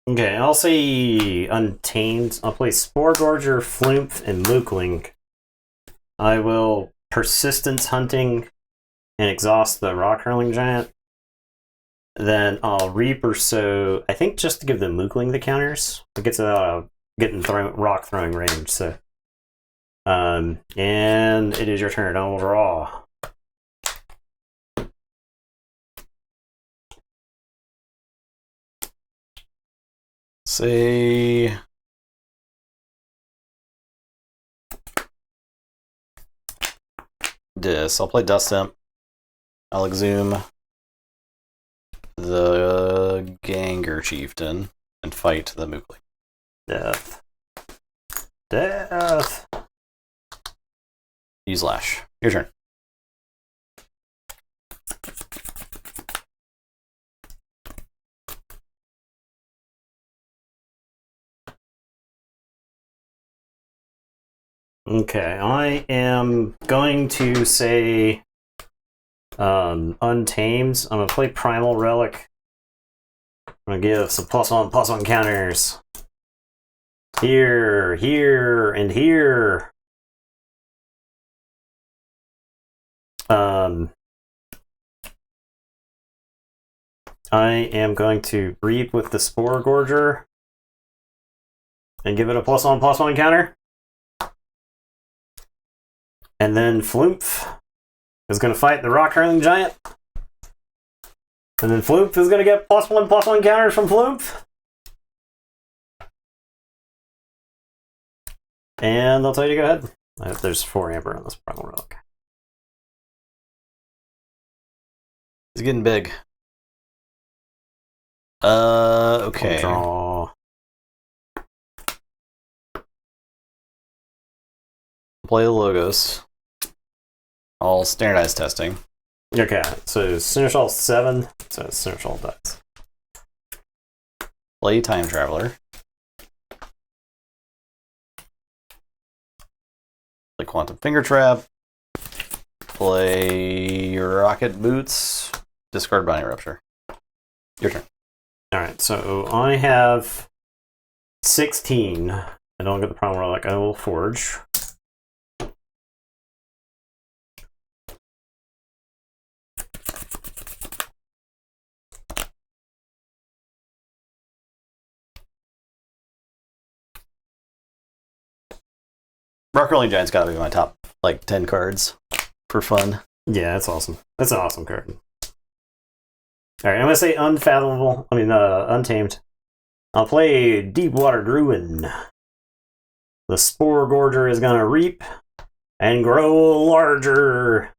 Okay, I'll say Untamed. I'll play Spore Gorger, Flumph, and Mookling. I will Persistence Hunting and exhaust the Rock Hurling Giant. Then I'll Reaper Sow, I think just to give the Mookling the counters. It gets out of getting rock throwing range. So, and it is your turn. I'll draw. Say this. I'll play Dust Imp. I'll exhume the Gengar Chieftain and fight the Mookling. Death. Death. Use Lash. Your turn. Okay, I am going to say Untamed. I'm going to play Primal Relic. I'm going to give some +1/+1 counters. Here, here, and here. I am going to Reap with the Spore Gorger and give it a +1/+1 counter. And then Flumph is going to fight the Rock Hurling Giant. And then Flumph is going to get +1/+1 counters from Flumph. And I'll tell you to go ahead. There's 4 Amber on this Primal Relic. It's getting big. Okay. Draw. Play the Logos. All standardized testing. Okay, so Seneschal 7, so Seneschal dies. Play Time Traveler. Play Quantum Finger Trap. Play Rocket Boots. Discard Binding Rupture. Your turn. Alright, so I have 16. I don't get the Primal Relic. I will Forge. Rock Rolling Giant's gotta be my top, 10 cards for fun. Yeah, that's awesome. That's an awesome card. Alright, I'm going to say Unfathomable. Untamed. I'll play Deepwater Druid. The Spore Gorger is gonna reap and grow larger.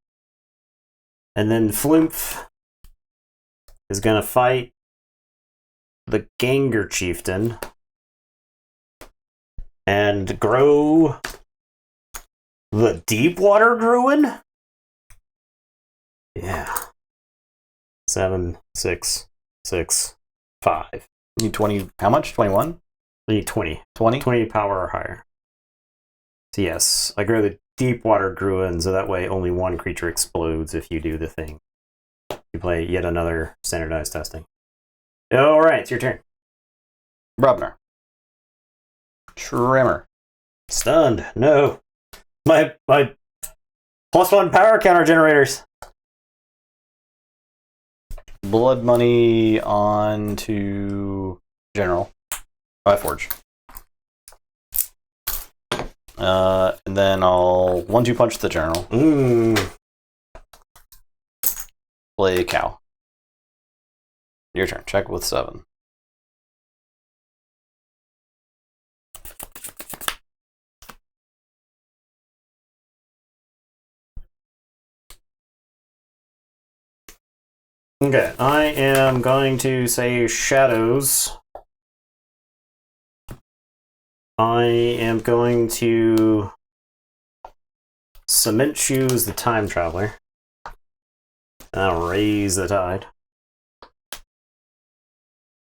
And then Flumph is gonna fight the Ganger Chieftain and grow the Deepwater Druid? Yeah. 7, 6, 6, 5. You need 20. How much? 21? I need 20. 20? 20 power or higher. So yes, I grow the Deepwater Druid, so that way only one creature explodes if you do the thing. You play yet another standardized testing. Alright, it's your turn. Brubner. Trimmer. Stunned. No. My +1 power counter generators. Blood Money on to General. Keyforge. And then I'll 1-2 punch the General. Play Cow. Your turn. Check with 7. Okay, I am going to say Shadows. I am going to Cement Shoes the Time Traveler. I'll raise the tide.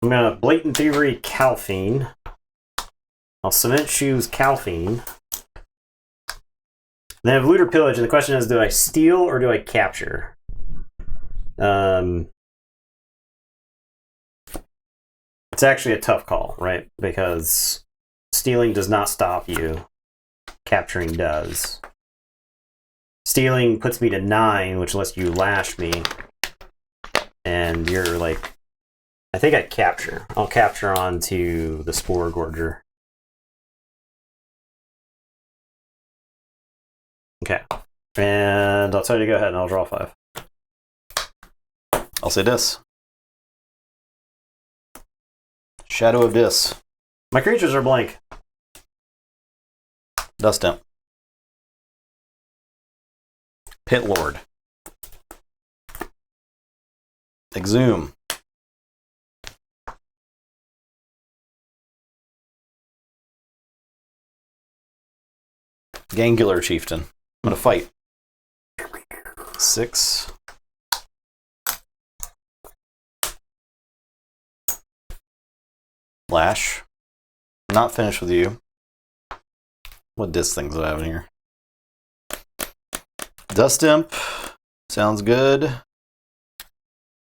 I'm going to Blatant Thievery Calphine. I'll Cement Shoes Calphine. Then I have Looter Pillage, and the question is, do I steal or do I capture? It's actually a tough call, right? Because stealing does not stop you. Capturing does. Stealing puts me to 9, which lets you lash me. And you're like... I think I'd capture. I'll capture onto the Spore Gorger. Okay. And I'll tell you to go ahead and I'll draw 5. I'll say this. Shadow of Dis. My creatures are blank. Dust Imp. Pit Lord. Exhume. Gangular Chieftain. I'm gonna fight. 6. Lash. Not finished with you. What disc things do I have in here? Dust Imp. Sounds good.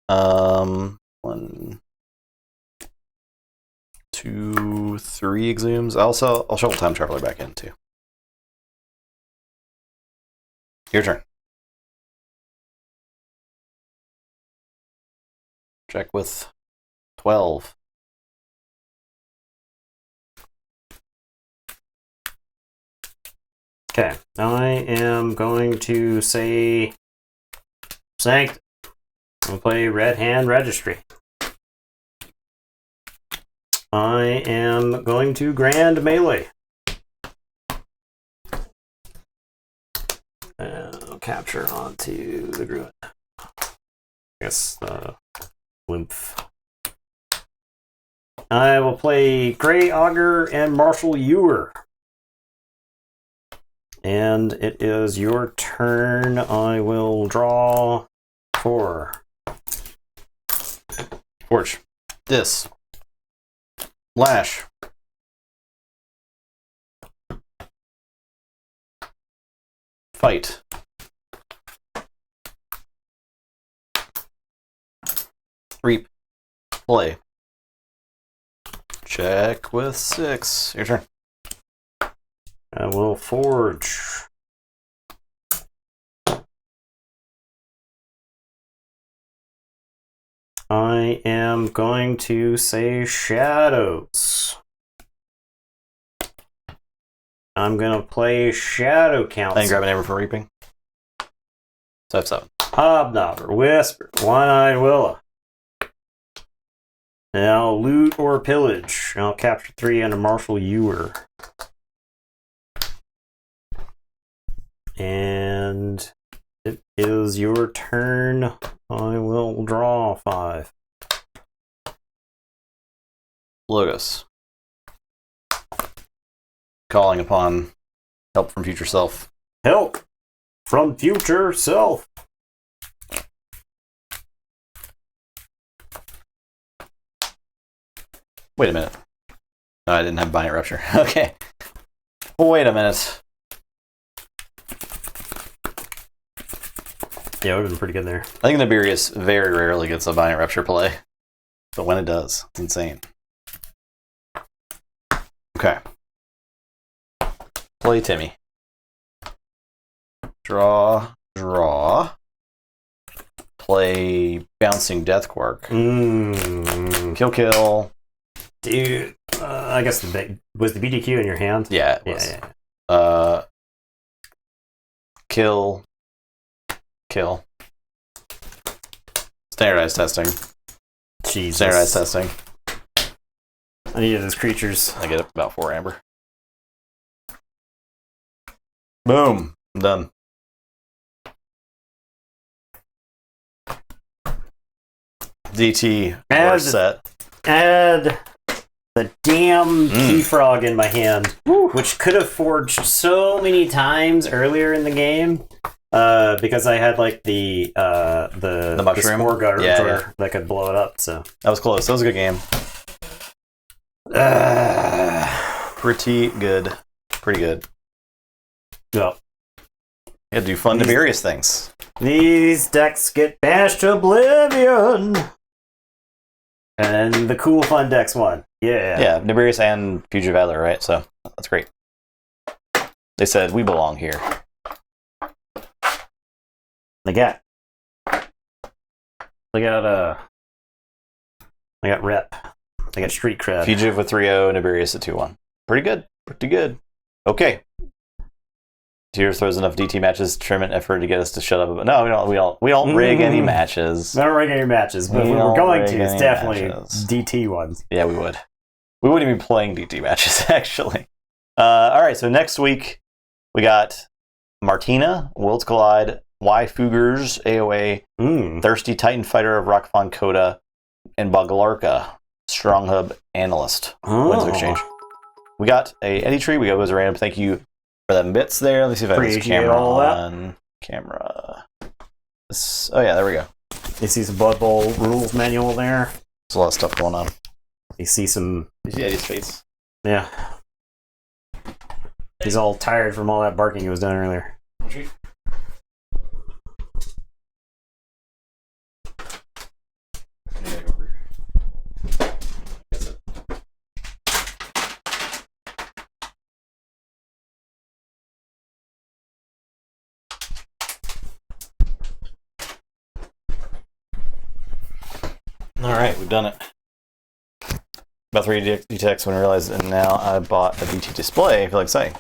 1, 2, 3 exhumes. I'll shuffle Time Traveler back in too. Your turn. Check with 12. Okay, I am going to say Sanct. I'm going to play Red Hand Registry. I am going to Grand Melee. I'll capture onto the Druid. I guess Lymph. I will play Grey Augur and Marshall Ewer. And it is your turn. I will draw 4. Forge. Dis. Lash. Fight. Reap. Play. Check with 6. Your turn. I will forge. I am going to say Shadows. I'm going to play Shadow Council. And grab an Amber for Reaping. So I have 7. Hobnobber, Whisper, One-Eyed Willow. Now, loot or pillage. I'll capture 3 under Marshall Ewer. And it is your turn. I will draw 5. Logos. Calling upon help from future self. Help from future self. Wait a minute. No, I didn't have Binary Rupture. Okay. Wait a minute. Yeah, it would have been pretty good there. I think Nibirius very rarely gets a Binary Rupture play. But when it does, it's insane. Okay. Play Timmy. Draw. Play Bouncing Deathquark. Kill. Dude, I guess was the BDQ in your hand? Yeah, it was. Yeah. Kill. Standardized testing. Jesus. Standardized testing. I needed those creatures. I get about 4 amber. Boom. I'm done. DT. Worst set. Add the damn Keyfrog in my hand, which could have forged so many times earlier in the game. Because I had like the mushroom spore guard that could blow it up. So that was close. That was a good game. Pretty good. Yep. You had to do fun Nibirius things. These decks get bashed to oblivion. And the cool fun decks won. Yeah. Yeah, Nibirius and Fugitive Adler, right? So that's great. They said, we belong here. They got rep. They got street cred. Fugitive with 3-0, Nibirius at 2-1. Pretty good. Okay. Tears throws enough DT matches, tournament effort to get us to shut up. No, we don't rig any matches. We don't rig any matches, but if we're going to, it's definitely DT ones. Yeah, we would. We wouldn't even be playing DT matches, actually. All right, so next week, we got Martina, Worlds Collide, Y Fugers, AOA, Thirsty Titan Fighter of Rockfon Coda, and Bagalarka, Strong Hub Analyst, Winds of Exchange. We got a Eddie Tree. We got Wizard Random. Thank you for them bits there. Let me see if I have this camera on. Camera. Oh, yeah, there we go. You see some Blood Bowl rules manual there. There's a lot of stuff going on. You see some... You see Eddie's face? Yeah. He's all tired from all that barking he was doing earlier. All right, we've done it. About 3 DTX when I realized, and now I bought a DT display. I feel like saying.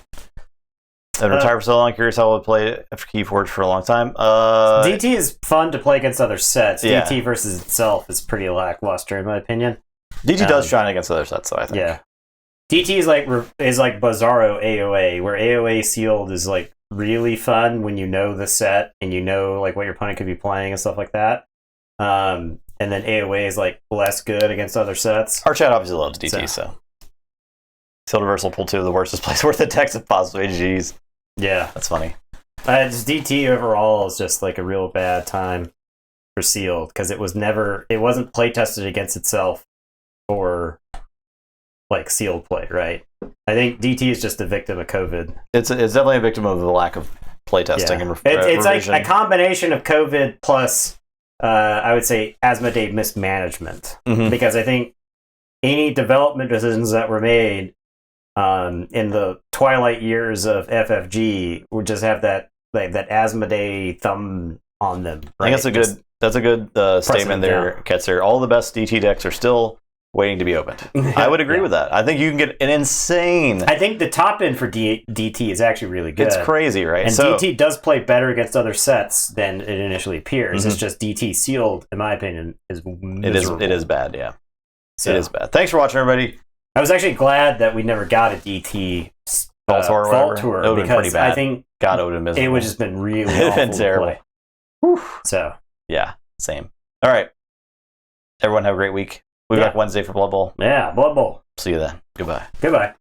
I've been retired for so long. Curious how I would play after Keyforge for a long time. DT is fun to play against other sets. Yeah. DT versus itself is pretty lackluster in my opinion. DT does shine against other sets, though. I think. Yeah. DT is like Bizarro AOA, where AOA sealed is like really fun when you know the set and you know like what your opponent could be playing and stuff like that. And then AOA is like less good against other sets. Our chat obviously loves DT, so. Sealed Reversal pull 2 of the worst place worth of text if possible. Jeez. Yeah. That's funny. Just DT overall is just like a real bad time for sealed because it wasn't play tested against itself for like sealed play, right? I think DT is just a victim of COVID. It's definitely a victim of the lack of playtesting and it's like a combination of COVID plus I would say Asmodee mismanagement, because I think any development decisions that were made in the twilight years of FFG would just have that Asmodee thumb on them. Right? I think that's a good statement there, Ketzer. All the best DT decks are still waiting to be opened. I would agree with that. I think you can get an insane... I think the top end for DT is actually really good. It's crazy, right? And DT does play better against other sets than it initially appears. It's just DT sealed, in my opinion, is miserable. It is bad, yeah. So It is bad. Thanks for watching, everybody. I was actually glad that we never got a DT Fault Tour or Fault whatever. Tour It would've been pretty because bad. I think God, it would have been miserable. it would just been really It'd awful been terrible. to play. So Yeah, same. All right. Everyone have a great week. We'll be back Wednesday for Blood Bowl. yeah, Blood Bowl. See you then. Goodbye. Goodbye.